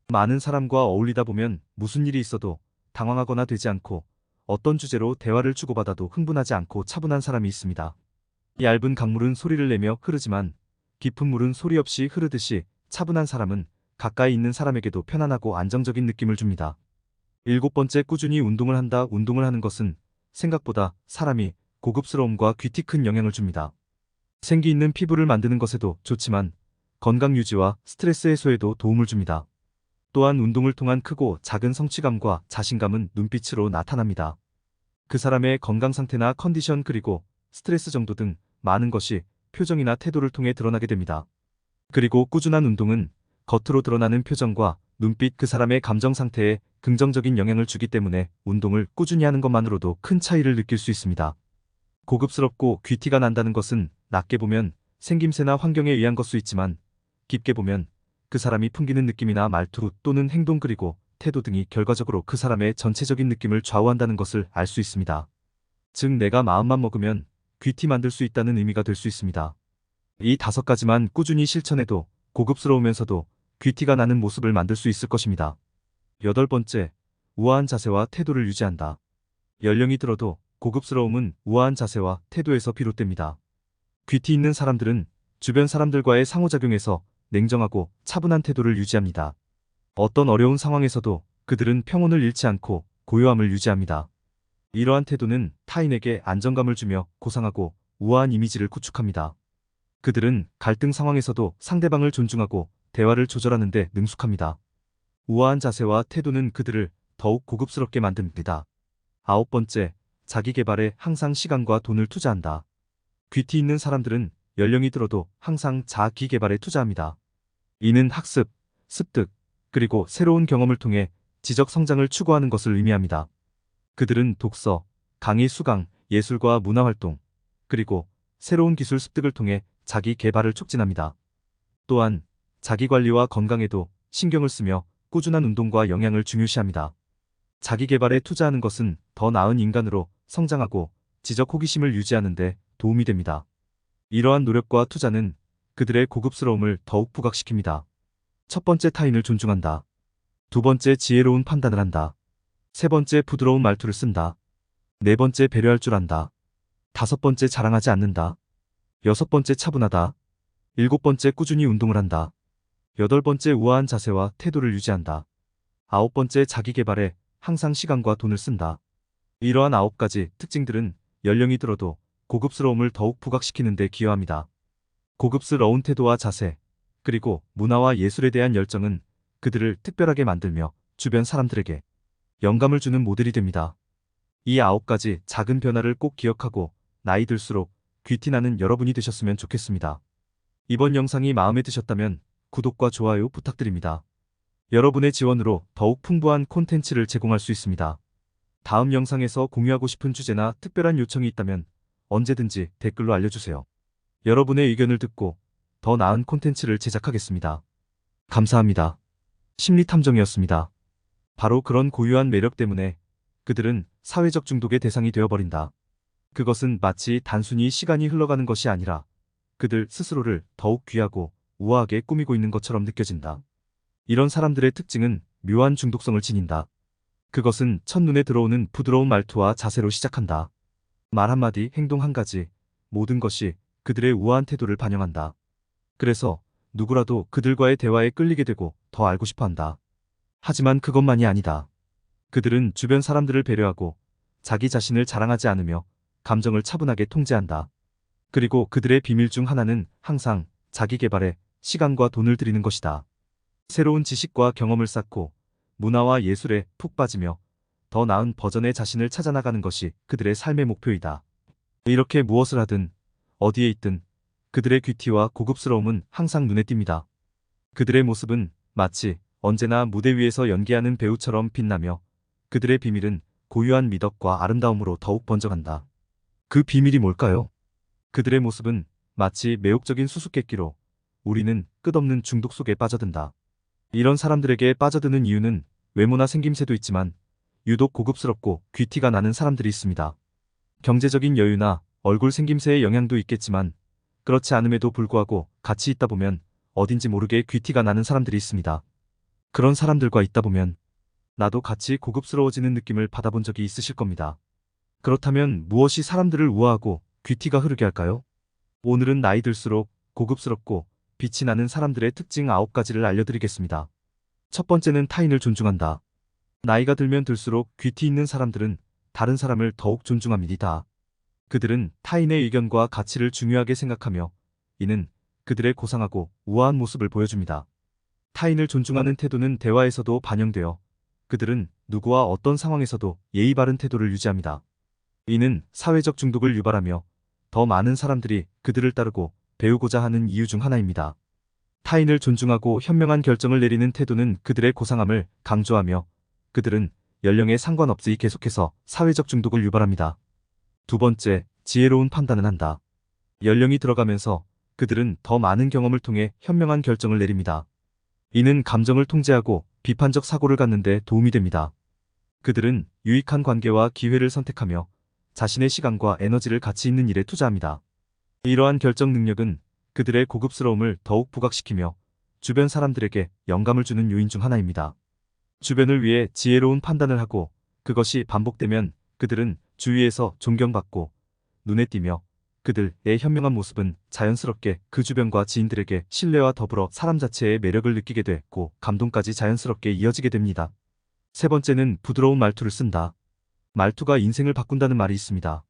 많은 사람과 어울리다 보면 무슨 일이 있어도 당황하거나 되지 않고 어떤 주제로 대화를 주고받아도 흥분하지 않고 차분한 사람이 있습니다. 얇은 강물은 소리를 내며 흐르지만 깊은 물은 소리 없이 흐르듯이 차분한 사람은 가까이 있는 사람에게도 편안하고 안정적인 느낌을 줍니다. 일곱 번째, 꾸준히 운동을 한다. 운동을 하는 것은 생각보다 사람이 고급스러움과 귀티 큰 영향을 줍니다. 생기 있는 피부를 만드는 것에도 좋지만 건강 유지와 스트레스 해소에도 도움을 줍니다. 또한 운동을 통한 크고 작은 성취감과 자신감은 눈빛으로 나타납니다. 그 사람의 건강 상태나 컨디션 그리고 스트레스 정도 등 많은 것이 표정이나 태도를 통해 드러나게 됩니다. 그리고 꾸준한 운동은 겉으로 드러나는 표정과 눈빛, 그 사람의 감정 상태에 긍정적인 영향을 주기 때문에 운동을 꾸준히 하는 것만으로도 큰 차이를 느낄 수 있습니다. 고급스럽고 귀티가 난다는 것은 낮게 보면 생김새나 환경에 의한 것 수 있지만 깊게 보면 그 사람이 풍기는 느낌이나 말투 또는 행동 그리고 태도 등이 결과적으로 그 사람의 전체적인 느낌을 좌우한다는 것을 알 수 있습니다. 즉 내가 마음만 먹으면 귀티 만들 수 있다는 의미가 될 수 있습니다. 이 다섯 가지만 꾸준히 실천해도 고급스러우면서도 귀티가 나는 모습을 만들 수 있을 것입니다. 여덟 번째, 우아한 자세와 태도를 유지한다. 연령이 들어도 고급스러움은 우아한 자세와 태도에서 비롯됩니다. 귀티 있는 사람들은 주변 사람들과의 상호작용에서 냉정하고 차분한 태도를 유지합니다. 어떤 어려운 상황에서도 그들은 평온을 잃지 않고 고요함을 유지합니다. 이러한 태도는 타인에게 안정감을 주며 고상하고 우아한 이미지를 구축합니다. 그들은 갈등 상황에서도 상대방을 존중하고 대화를 조절하는 데 능숙합니다. 우아한 자세와 태도는 그들을 더욱 고급스럽게 만듭니다. 아홉 번째, 자기 개발에 항상 시간과 돈을 투자한다. 귀티 있는 사람들은 연령이 들어도 항상 자기 개발에 투자합니다. 이는 학습, 습득, 그리고 새로운 경험을 통해 지적 성장을 추구하는 것을 의미합니다. 그들은 독서, 강의 수강, 예술과 문화활동, 그리고 새로운 기술 습득을 통해 자기 개발을 촉진합니다. 또한 자기관리와 건강에도 신경을 쓰며 꾸준한 운동과 영양을 중요시합니다. 자기 개발에 투자하는 것은 더 나은 인간으로 성장하고 지적 호기심을 유지하는 데 도움이 됩니다. 이러한 노력과 투자는 그들의 고급스러움을 더욱 부각시킵니다. 첫 번째, 타인을 존중한다. 두 번째, 지혜로운 판단을 한다. 세 번째, 부드러운 말투를 쓴다. 네 번째, 배려할 줄 안다. 다섯 번째, 자랑하지 않는다. 여섯 번째, 차분하다. 일곱 번째, 꾸준히 운동을 한다. 여덟 번째, 우아한 자세와 태도를 유지한다. 아홉 번째, 자기 개발에 항상 시간과 돈을 쓴다. 이러한 아홉 가지 특징들은 연령이 들어도 고급스러움을 더욱 부각시키는 데 기여합니다. 고급스러운 태도와 자세, 그리고 문화와 예술에 대한 열정은 그들을 특별하게 만들며 주변 사람들에게 영감을 주는 모델이 됩니다. 이 아홉 가지 작은 변화를 꼭 기억하고 나이 들수록 귀티나는 여러분이 되셨으면 좋겠습니다. 이번 영상이 마음에 드셨다면 구독과 좋아요 부탁드립니다. 여러분의 지원으로 더욱 풍부한 콘텐츠를 제공할 수 있습니다. 다음 영상에서 공유하고 싶은 주제나 특별한 요청이 있다면 언제든지 댓글로 알려주세요. 여러분의 의견을 듣고 더 나은 콘텐츠를 제작하겠습니다. 감사합니다. 심리탐정이었습니다. 바로 그런 고유한 매력 때문에 그들은 사회적 중독의 대상이 되어버린다. 그것은 마치 단순히 시간이 흘러가는 것이 아니라 그들 스스로를 더욱 귀하고 우아하게 꾸미고 있는 것처럼 느껴진다. 이런 사람들의 특징은 묘한 중독성을 지닌다. 그것은 첫눈에 들어오는 부드러운 말투와 자세로 시작한다. 말 한마디, 행동 한 가지, 모든 것이 그들의 우아한 태도를 반영한다. 그래서 누구라도 그들과의 대화에 끌리게 되고 더 알고 싶어 한다. 하지만 그것만이 아니다. 그들은 주변 사람들을 배려하고 자기 자신을 자랑하지 않으며 감정을 차분하게 통제한다. 그리고 그들의 비밀 중 하나는 항상 자기 개발에 시간과 돈을 들이는 것이다. 새로운 지식과 경험을 쌓고 문화와 예술에 푹 빠지며 더 나은 버전의 자신을 찾아나가는 것이 그들의 삶의 목표이다. 이렇게 무엇을 하든 어디에 있든 그들의 귀티와 고급스러움은 항상 눈에 띕니다. 그들의 모습은 마치 언제나 무대 위에서 연기하는 배우처럼 빛나며 그들의 비밀은 고유한 미덕과 아름다움으로 더욱 번져간다. 그 비밀이 뭘까요? 그들의 모습은 마치 매혹적인 수수께끼로 우리는 끝없는 중독 속에 빠져든다. 이런 사람들에게 빠져드는 이유는 외모나 생김새도 있지만 유독 고급스럽고 귀티가 나는 사람들이 있습니다. 경제적인 여유나 얼굴 생김새의 영향도 있겠지만 그렇지 않음에도 불구하고 같이 있다 보면 어딘지 모르게 귀티가 나는 사람들이 있습니다. 그런 사람들과 있다 보면 나도 같이 고급스러워지는 느낌을 받아본 적이 있으실 겁니다. 그렇다면 무엇이 사람들을 우아하고 귀티가 흐르게 할까요? 오늘은 나이 들수록 고급스럽고 빛이 나는 사람들의 특징 9가지를 알려드리겠습니다. 첫 번째는 타인을 존중한다. 나이가 들면 들수록 귀티 있는 사람들은 다른 사람을 더욱 존중합니다. 그들은 타인의 의견과 가치를 중요하게 생각하며 이는 그들의 고상하고 우아한 모습을 보여줍니다. 타인을 존중하는 태도는 대화에서도 반영되어 그들은 누구와 어떤 상황에서도 예의 바른 태도를 유지합니다. 이는 사회적 중독을 유발하며 더 많은 사람들이 그들을 따르고 배우고자 하는 이유 중 하나입니다. 타인을 존중하고 현명한 결정을 내리는 태도는 그들의 고상함을 강조하며 그들은 연령에 상관없이 계속해서 사회적 중독을 유발합니다. 두 번째, 지혜로운 판단을 한다. 연령이 들어가면서 그들은 더 많은 경험을 통해 현명한 결정을 내립니다. 이는 감정을 통제하고 비판적 사고를 갖는 데 도움이 됩니다. 그들은 유익한 관계와 기회를 선택하며 자신의 시간과 에너지를 가치 있는 일에 투자합니다. 이러한 결정 능력은 그들의 고급스러움을 더욱 부각시키며 주변 사람들에게 영감을 주는 요인 중 하나입니다. 주변을 위해 지혜로운 판단을 하고 그것이 반복되면 그들은 주위에서 존경받고 눈에 띄며 그들의 현명한 모습은 자연스럽게 그 주변과 지인들에게 신뢰와 더불어 사람 자체의 매력을 느끼게 됐고 감동까지 자연스럽게 이어지게 됩니다. 세 번째는 부드러운 말투를 쓴다. 말투가 인생을 바꾼다는 말이 있습니다.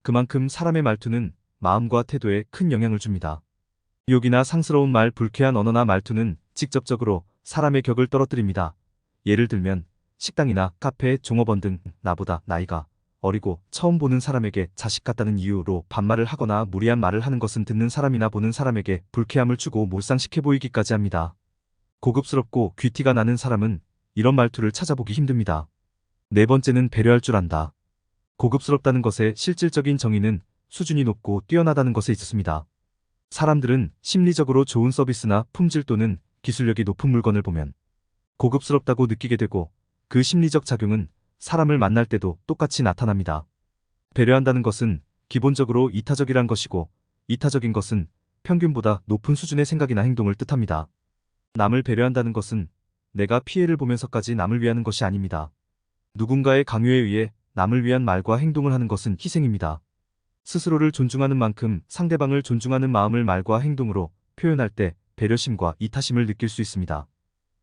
그만큼 사람의 말투는 마음과 태도에 큰 영향을 줍니다. 욕이나 상스러운 말, 불쾌한 언어나 말투는 직접적으로 사람의 격을 떨어뜨립니다. 예를 들면 식당이나 카페, 종업원 등 나보다 나이가 어리고 처음 보는 사람에게 자식 같다는 이유로 반말을 하거나 무리한 말을 하는 것은 듣는 사람이나 보는 사람에게 불쾌함을 주고 몰상식해 보이기까지 합니다. 고급스럽고 귀티가 나는 사람은 이런 말투를 찾아보기 힘듭니다. 네 번째는 배려할 줄 안다. 고급스럽다는 것의 실질적인 정의는 수준이 높고 뛰어나다는 것에 있습니다. 사람들은 심리적으로 좋은 서비스나 품질 또는 기술력이 높은 물건을 보면 고급스럽다고 느끼게 되고 그 심리적 작용은 사람을 만날 때도 똑같이 나타납니다. 배려한다는 것은 기본적으로 이타적이란 것이고 이타적인 것은 평균보다 높은 수준의 생각이나 행동을 뜻합니다. 남을 배려한다는 것은 내가 피해를 보면서까지 남을 위하는 것이 아닙니다. 누군가의 강요에 의해 남을 위한 말과 행동을 하는 것은 희생입니다. 스스로를 존중하는 만큼 상대방을 존중하는 마음을 말과 행동으로 표현할 때 배려심과 이타심을 느낄 수 있습니다.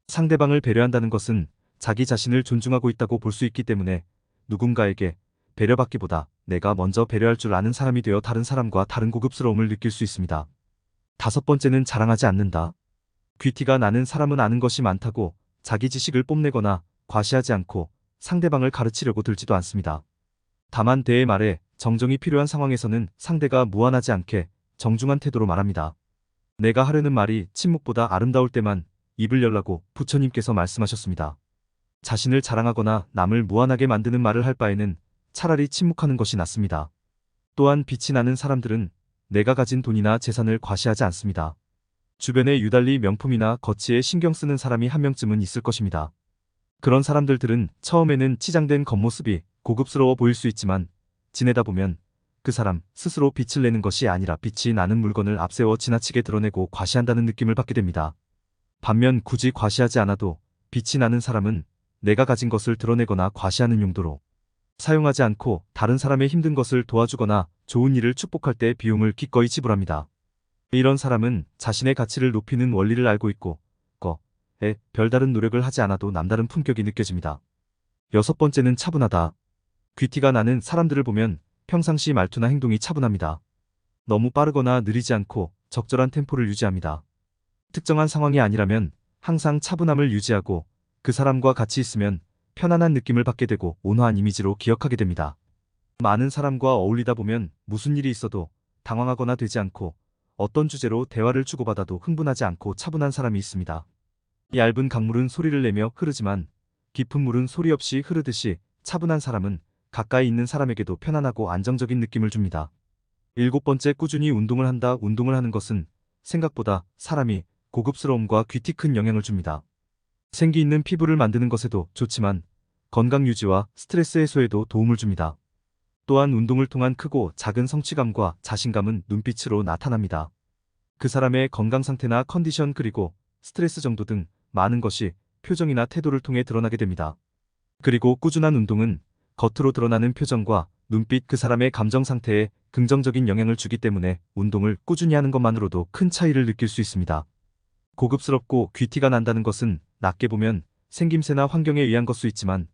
상대방을 배려한다는 것은 자기 자신을 존중하고 있다고 볼 수 있기 때문에 누군가에게 배려받기보다 내가 먼저 배려할 줄 아는 사람이 되어 다른 사람과 다른 고급스러움을 느낄 수 있습니다. 다섯 번째는 자랑하지 않는다. 귀티가 나는 사람은 아는 것이 많다고 자기 지식을 뽐내거나 과시하지 않고 상대방을 가르치려고 들지도 않습니다. 다만 대의 말에 정정이 필요한 상황에서는 상대가 무안하지 않게 정중한 태도로 말합니다. 내가 하려는 말이 침묵보다 아름다울 때만 입을 열라고 부처님께서 말씀하셨습니다. 자신을 자랑하거나 남을 무안하게 만드는 말을 할 바에는 차라리 침묵하는 것이 낫습니다. 또한 빛이 나는 사람들은 내가 가진 돈이나 재산을 과시하지 않습니다. 주변에 유달리 명품이나 거치에 신경 쓰는 사람이 한 명쯤은 있을 것입니다. 그런 사람들은 처음에는 치장된 겉모습이 고급스러워 보일 수 있지만 지내다 보면 그 사람 스스로 빛을 내는 것이 아니라 빛이 나는 물건을 앞세워 지나치게 드러내고 과시한다는 느낌을 받게 됩니다. 반면 굳이 과시하지 않아도 빛이 나는 사람은 내가 가진 것을 드러내거나 과시하는 용도로 사용하지 않고 다른 사람의 힘든 것을 도와주거나 좋은 일을 축복할 때 비용을 기꺼이 지불합니다. 이런 사람은 자신의 가치를 높이는 원리를 알고 있고 별다른 노력을 하지 않아도 남다른 품격이 느껴집니다. 여섯 번째는 차분하다. 귀티가 나는 사람들을 보면 평상시 말투나 행동이 차분합니다. 너무 빠르거나 느리지 않고 적절한 템포를 유지합니다. 특정한 상황이 아니라면 항상 차분함을 유지하고 그 사람과 같이 있으면 편안한 느낌을 받게 되고 온화한 이미지로 기억하게 됩니다. 많은 사람과 어울리다 보면 무슨 일이 있어도 당황하거나 되지 않고 어떤 주제로 대화를 주고받아도 흥분하지 않고 차분한 사람이 있습니다. 얇은 강물은 소리를 내며 흐르지만 깊은 물은 소리 없이 흐르듯이 차분한 사람은 가까이 있는 사람에게도 편안하고 안정적인 느낌을 줍니다. 일곱 번째, 꾸준히 운동을 한다. 운동을 하는 것은 생각보다 사람이 고급스러움과 귀티 큰 영향을 줍니다. 생기 있는 피부를 만드는 것에도 좋지만 건강 유지와 스트레스 해소에도 도움을 줍니다. 또한 운동을 통한 크고 작은 성취감과 자신감은 눈빛으로 나타납니다. 그 사람의 건강 상태나 컨디션 그리고 스트레스 정도 등 많은 것이 표정이나 태도를 통해 드러나게 됩니다. 그리고 꾸준한 운동은 겉으로 드러나는 표정과 눈빛, 그 사람의 감정 상태에 긍정적인 영향을 주기 때문에 운동을 꾸준히 하는 것만으로도 큰 차이를 느낄 수 있습니다. 고급스럽고 귀티가 난다는 것은 낮게 보면 생김새나 환경에 의한 것 수 있지만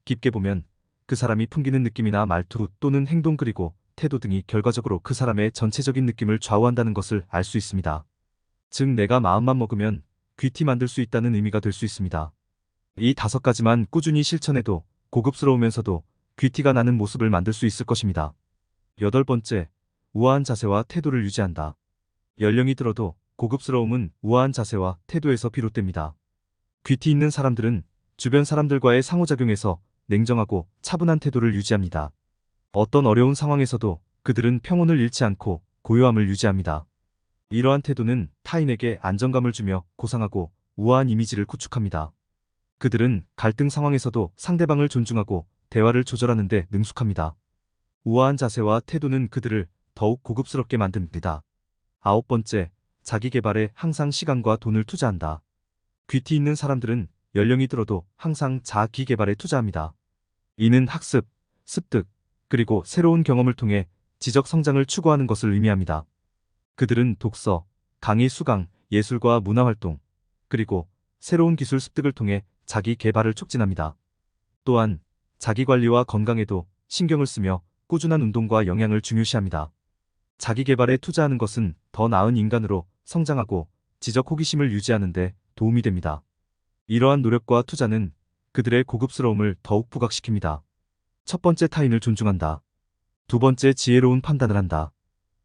깊게 보면 그 사람이 풍기는 느낌이나 말투 또는 행동 그리고 태도 등이 결과적으로 그 사람의 전체적인 느낌을 좌우한다는 것을 알 수 있습니다. 즉 내가 마음만 먹으면 귀티 만들 수 있다는 의미가 될 수 있습니다. 이 5가지만 꾸준히 실천해도 고급스러우면서도 귀티가 나는 모습을 만들 수 있을 것입니다. 8번째, 우아한 자세와 태도를 유지한다. 연령이 들어도 고급스러움은 우아한 자세와 태도에서 비롯됩니다. 귀티 있는 사람들은 주변 사람들과의 상호작용에서 냉정하고 차분한 태도를 유지합니다. 어떤 어려운 상황에서도 그들은 평온을 잃지 않고 고요함을 유지합니다. 이러한 태도는 타인에게 안정감을 주며 고상하고 우아한 이미지를 구축합니다. 그들은 갈등 상황에서도 상대방을 존중하고 대화를 조절하는 데 능숙합니다. 우아한 자세와 태도는 그들을 더욱 고급스럽게 만듭니다. 9번째, 자기 개발에 항상 시간과 돈을 투자한다. 귀티 있는 사람들은 연령이 들어도 항상 자기 개발에 투자합니다. 이는 학습, 습득, 그리고 새로운 경험을 통해 지적 성장을 추구하는 것을 의미합니다. 그들은 독서, 강의 수강, 예술과 문화활동, 그리고 새로운 기술 습득을 통해 자기 개발을 촉진합니다. 또한 자기관리와 건강에도 신경을 쓰며 꾸준한 운동과 영양을 중요시합니다. 자기 개발에 투자하는 것은 더 나은 인간으로 성장하고 지적 호기심을 유지하는 데 도움이 됩니다. 이러한 노력과 투자는 그들의 고급스러움을 더욱 부각시킵니다. 첫 번째, 타인을 존중한다. 두 번째, 지혜로운 판단을 한다.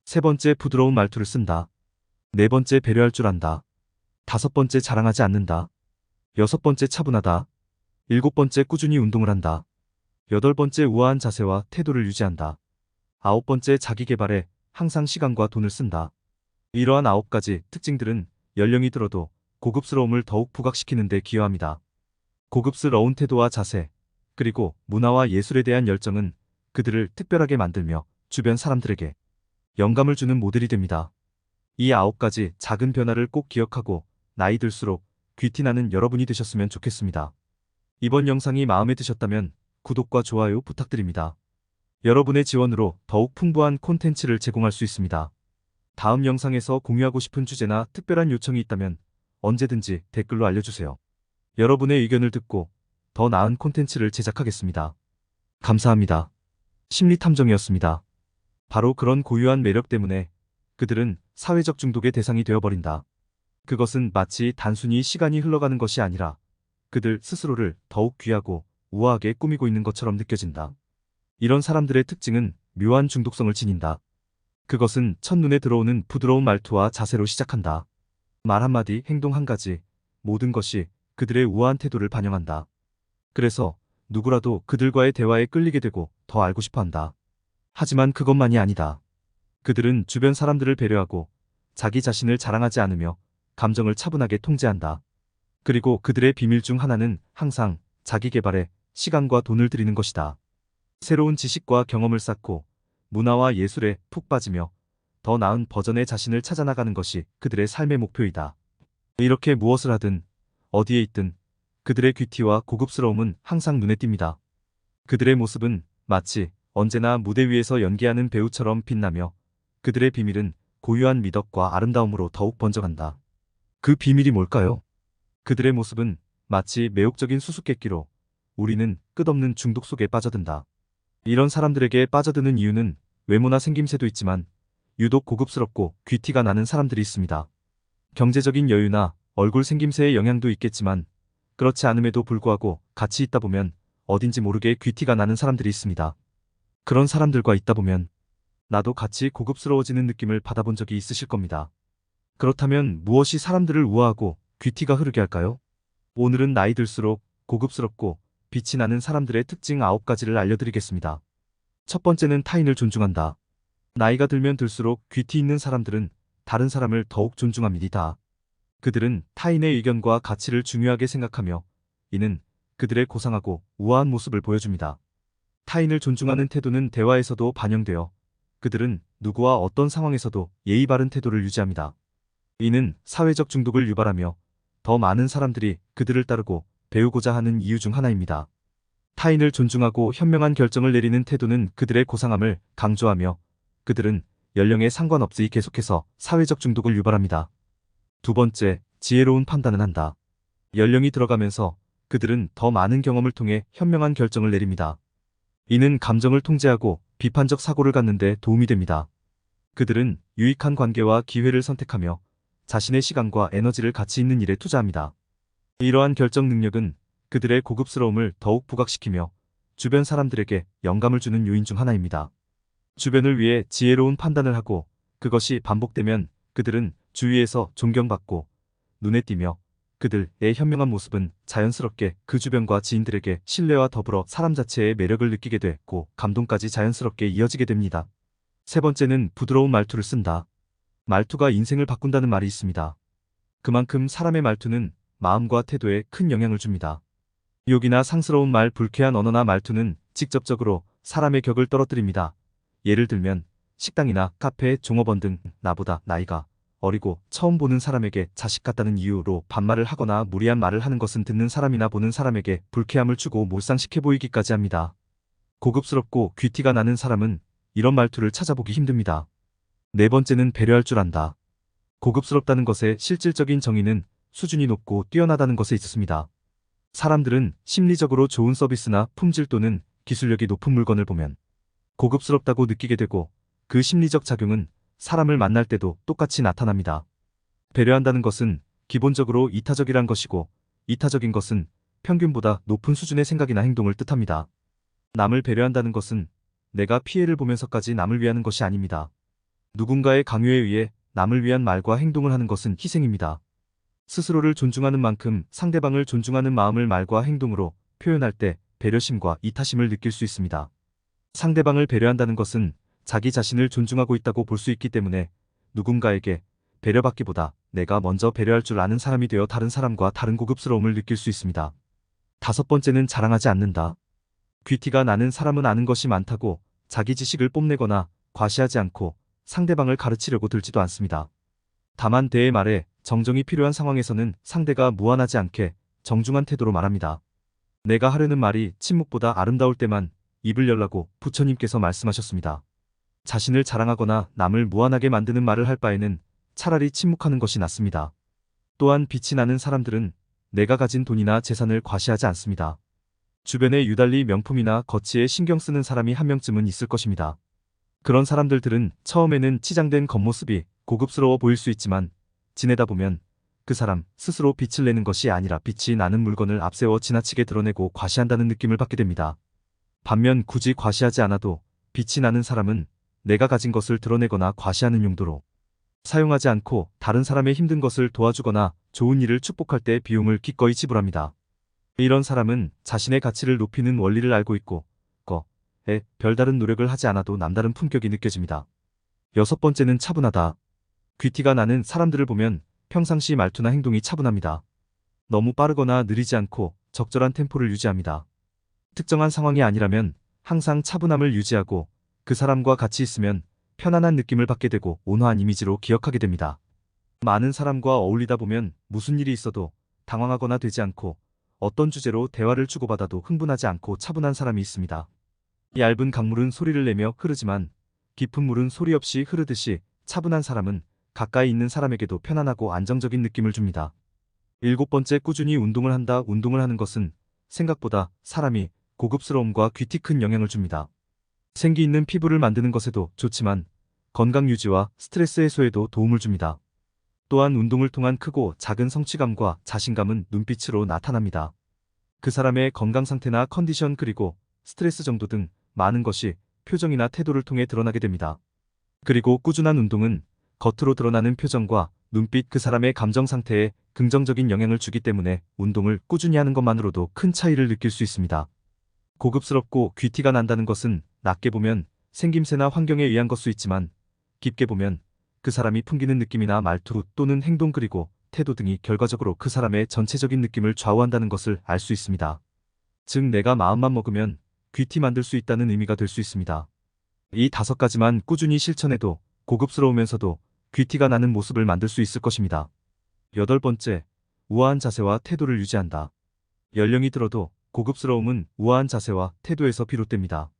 세 번째, 부드러운 말투를 쓴다. 네 번째, 배려할 줄 안다. 다섯 번째, 자랑하지 않는다. 여섯 번째, 차분하다. 일곱 번째, 꾸준히 운동을 한다. 여덟 번째, 우아한 자세와 태도를 유지한다. 아홉 번째, 자기 개발에 항상 시간과 돈을 쓴다. 이러한 9가지 특징들은 연령이 들어도 고급스러움을 더욱 부각시키는 데 기여합니다. 고급스러운 태도와 자세, 그리고 문화와 예술에 대한 열정은 그들을 특별하게 만들며 주변 사람들에게 영감을 주는 모델이 됩니다. 이 9가지 작은 변화를 꼭 기억하고 나이 들수록 귀티나는 여러분이 되셨으면 좋겠습니다. 이번 영상이 마음에 드셨다면 구독과 좋아요 부탁드립니다. 여러분의 지원으로 더욱 풍부한 콘텐츠를 제공할 수 있습니다. 다음 영상에서 공유하고 싶은 주제나 특별한 요청이 있다면 언제든지 댓글로 알려주세요. 여러분의 의견을 듣고 더 나은 콘텐츠를 제작하겠습니다. 감사합니다. 심리탐정이었습니다. 바로 그런 고유한 매력 때문에 그들은 사회적 중독의 대상이 되어버린다. 그것은 마치 단순히 시간이 흘러가는 것이 아니라 그들 스스로를 더욱 귀하고 우아하게 꾸미고 있는 것처럼 느껴진다. 이런 사람들의 특징은 묘한 중독성을 지닌다. 그것은 첫눈에 들어오는 부드러운 말투와 자세로 시작한다. 말 한마디, 행동 한 가지, 모든 것이 그들의 우아한 태도를 반영한다. 그래서 누구라도 그들과의 대화에 끌리게 되고 더 알고 싶어 한다. 하지만 그것만이 아니다. 그들은 주변 사람들을 배려하고 자기 자신을 자랑하지 않으며 감정을 차분하게 통제한다. 그리고 그들의 비밀 중 하나는 항상 자기 개발에 시간과 돈을 들이는 것이다. 새로운 지식과 경험을 쌓고 문화와 예술에 푹 빠지며 더 나은 버전의 자신을 찾아나가는 것이 그들의 삶의 목표이다. 이렇게 무엇을 하든 어디에 있든 그들의 귀티와 고급스러움은 항상 눈에 띕니다. 그들의 모습은 마치 언제나 무대 위에서 연기하는 배우처럼 빛나며 그들의 비밀은 고유한 미덕과 아름다움으로 더욱 번져간다. 그 비밀이 뭘까요? 그들의 모습은 마치 매혹적인 수수께끼로 우리는 끝없는 중독 속에 빠져든다. 이런 사람들에게 빠져드는 이유는 외모나 생김새도 있지만 유독 고급스럽고 귀티가 나는 사람들이 있습니다. 경제적인 여유나 얼굴 생김새의 영향도 있겠지만 그렇지 않음에도 불구하고 같이 있다 보면 어딘지 모르게 귀티가 나는 사람들이 있습니다. 그런 사람들과 있다 보면 나도 같이 고급스러워지는 느낌을 받아본 적이 있으실 겁니다. 그렇다면 무엇이 사람들을 우아하고 귀티가 흐르게 할까요? 오늘은 나이 들수록 고급스럽고 빛이 나는 사람들의 특징 9가지를 알려드리겠습니다. 첫 번째는 타인을 존중한다. 나이가 들면 들수록 귀티 있는 사람들은 다른 사람을 더욱 존중합니다. 그들은 타인의 의견과 가치를 중요하게 생각하며 이는 그들의 고상하고 우아한 모습을 보여줍니다. 타인을 존중하는 태도는 대화에서도 반영되어 그들은 누구와 어떤 상황에서도 예의 바른 태도를 유지합니다. 이는 사회적 중독을 유발하며 더 많은 사람들이 그들을 따르고 배우고자 하는 이유 중 하나입니다. 타인을 존중하고 현명한 결정을 내리는 태도는 그들의 고상함을 강조하며 그들은 연령에 상관없이 계속해서 사회적 중독을 유발합니다. 두 번째, 지혜로운 판단을 한다. 연령이 들어가면서 그들은 더 많은 경험을 통해 현명한 결정을 내립니다. 이는 감정을 통제하고 비판적 사고를 갖는 데 도움이 됩니다. 그들은 유익한 관계와 기회를 선택하며 자신의 시간과 에너지를 가치 있는 일에 투자합니다. 이러한 결정 능력은 그들의 고급스러움을 더욱 부각시키며 주변 사람들에게 영감을 주는 요인 중 하나입니다. 주변을 위해 지혜로운 판단을 하고 그것이 반복되면 그들은 주위에서 존경받고 눈에 띄며 그들의 현명한 모습은 자연스럽게 그 주변과 지인들에게 신뢰와 더불어 사람 자체의 매력을 느끼게 됐고 감동까지 자연스럽게 이어지게 됩니다. 세 번째는 부드러운 말투를 쓴다. 말투가 인생을 바꾼다는 말이 있습니다. 그만큼 사람의 말투는 마음과 태도에 큰 영향을 줍니다. 욕이나 상스러운 말, 불쾌한 언어나 말투는 직접적으로 사람의 격을 떨어뜨립니다. 예를 들면 식당이나 카페, 종업원 등 나보다 나이가 어리고 처음 보는 사람에게 자식 같다는 이유로 반말을 하거나 무리한 말을 하는 것은 듣는 사람이나 보는 사람에게 불쾌함을 주고 몰상식해 보이기까지 합니다. 고급스럽고 귀티가 나는 사람은 이런 말투를 찾아보기 힘듭니다. 네 번째는 배려할 줄 안다. 고급스럽다는 것의 실질적인 정의는 수준이 높고 뛰어나다는 것에 있습니다. 사람들은 심리적으로 좋은 서비스나 품질 또는 기술력이 높은 물건을 보면 고급스럽다고 느끼게 되고 그 심리적 작용은 사람을 만날 때도 똑같이 나타납니다. 배려한다는 것은 기본적으로 이타적이란 것이고 이타적인 것은 평균보다 높은 수준의 생각이나 행동을 뜻합니다. 남을 배려한다는 것은 내가 피해를 보면서까지 남을 위하는 것이 아닙니다. 누군가의 강요에 의해 남을 위한 말과 행동을 하는 것은 희생입니다. 스스로를 존중하는 만큼 상대방을 존중하는 마음을 말과 행동으로 표현할 때 배려심과 이타심을 느낄 수 있습니다. 상대방을 배려한다는 것은 자기 자신을 존중하고 있다고 볼 수 있기 때문에 누군가에게 배려받기보다 내가 먼저 배려할 줄 아는 사람이 되어 다른 사람과 다른 고급스러움을 느낄 수 있습니다. 다섯 번째는 자랑하지 않는다. 귀티가 나는 사람은 아는 것이 많다고 자기 지식을 뽐내거나 과시하지 않고 상대방을 가르치려고 들지도 않습니다. 다만 대의 말에 정정이 필요한 상황에서는 상대가 무안하지 않게 정중한 태도로 말합니다. 내가 하려는 말이 침묵보다 아름다울 때만 입을 열라고 부처님께서 말씀하셨습니다. 자신을 자랑하거나 남을 무안하게 만드는 말을 할 바에는 차라리 침묵하는 것이 낫습니다. 또한 빛이 나는 사람들은 내가 가진 돈이나 재산을 과시하지 않습니다. 주변에 유달리 명품이나 거치에 신경 쓰는 사람이 한 명쯤은 있을 것입니다. 그런 사람들은 처음에는 치장된 겉모습이 고급스러워 보일 수 있지만 지내다 보면 그 사람 스스로 빛을 내는 것이 아니라 빛이 나는 물건을 앞세워 지나치게 드러내고 과시한다는 느낌을 받게 됩니다. 반면 굳이 과시하지 않아도 빛이 나는 사람은 내가 가진 것을 드러내거나 과시하는 용도로 사용하지 않고 다른 사람의 힘든 것을 도와주거나 좋은 일을 축복할 때 비용을 기꺼이 지불합니다. 이런 사람은 자신의 가치를 높이는 원리를 알고 있고 거에 별다른 노력을 하지 않아도 남다른 품격이 느껴집니다. 여섯 번째는 차분하다. 귀티가 나는 사람들을 보면 평상시 말투나 행동이 차분합니다. 너무 빠르거나 느리지 않고 적절한 템포를 유지합니다. 특정한 상황이 아니라면 항상 차분함을 유지하고 그 사람과 같이 있으면 편안한 느낌을 받게 되고 온화한 이미지로 기억하게 됩니다. 많은 사람과 어울리다 보면 무슨 일이 있어도 당황하거나 되지 않고 어떤 주제로 대화를 주고받아도 흥분하지 않고 차분한 사람이 있습니다. 얇은 강물은 소리를 내며 흐르지만 깊은 물은 소리 없이 흐르듯이 차분한 사람은 가까이 있는 사람에게도 편안하고 안정적인 느낌을 줍니다. 일곱 번째, 꾸준히 운동을 한다. 운동을 하는 것은 생각보다 사람이 고급스러움과 귀티 큰 영향을 줍니다. 생기 있는 피부를 만드는 것에도 좋지만 건강 유지와 스트레스 해소에도 도움을 줍니다. 또한 운동을 통한 크고 작은 성취감과 자신감은 눈빛으로 나타납니다. 그 사람의 건강 상태나 컨디션 그리고 스트레스 정도 등 많은 것이 표정이나 태도를 통해 드러나게 됩니다. 그리고 꾸준한 운동은 겉으로 드러나는 표정과 눈빛, 그 사람의 감정 상태에 긍정적인 영향을 주기 때문에 운동을 꾸준히 하는 것만으로도 큰 차이를 느낄 수 있습니다. 고급스럽고 귀티가 난다는 것은 낮게 보면 생김새나 환경에 의한 것 수 있지만 깊게 보면 그 사람이 풍기는 느낌이나 말투 또는 행동 그리고 태도 등이 결과적으로 그 사람의 전체적인 느낌을 좌우한다는 것을 알 수 있습니다. 즉 내가 마음만 먹으면 귀티 만들 수 있다는 의미가 될 수 있습니다. 이 5가지만 꾸준히 실천해도 고급스러우면서도 귀티가 나는 모습을 만들 수 있을 것입니다. 8번째, 우아한 자세와 태도를 유지한다. 연령이 들어도 고급스러움은 우아한 자세와 태도에서 비롯됩니다.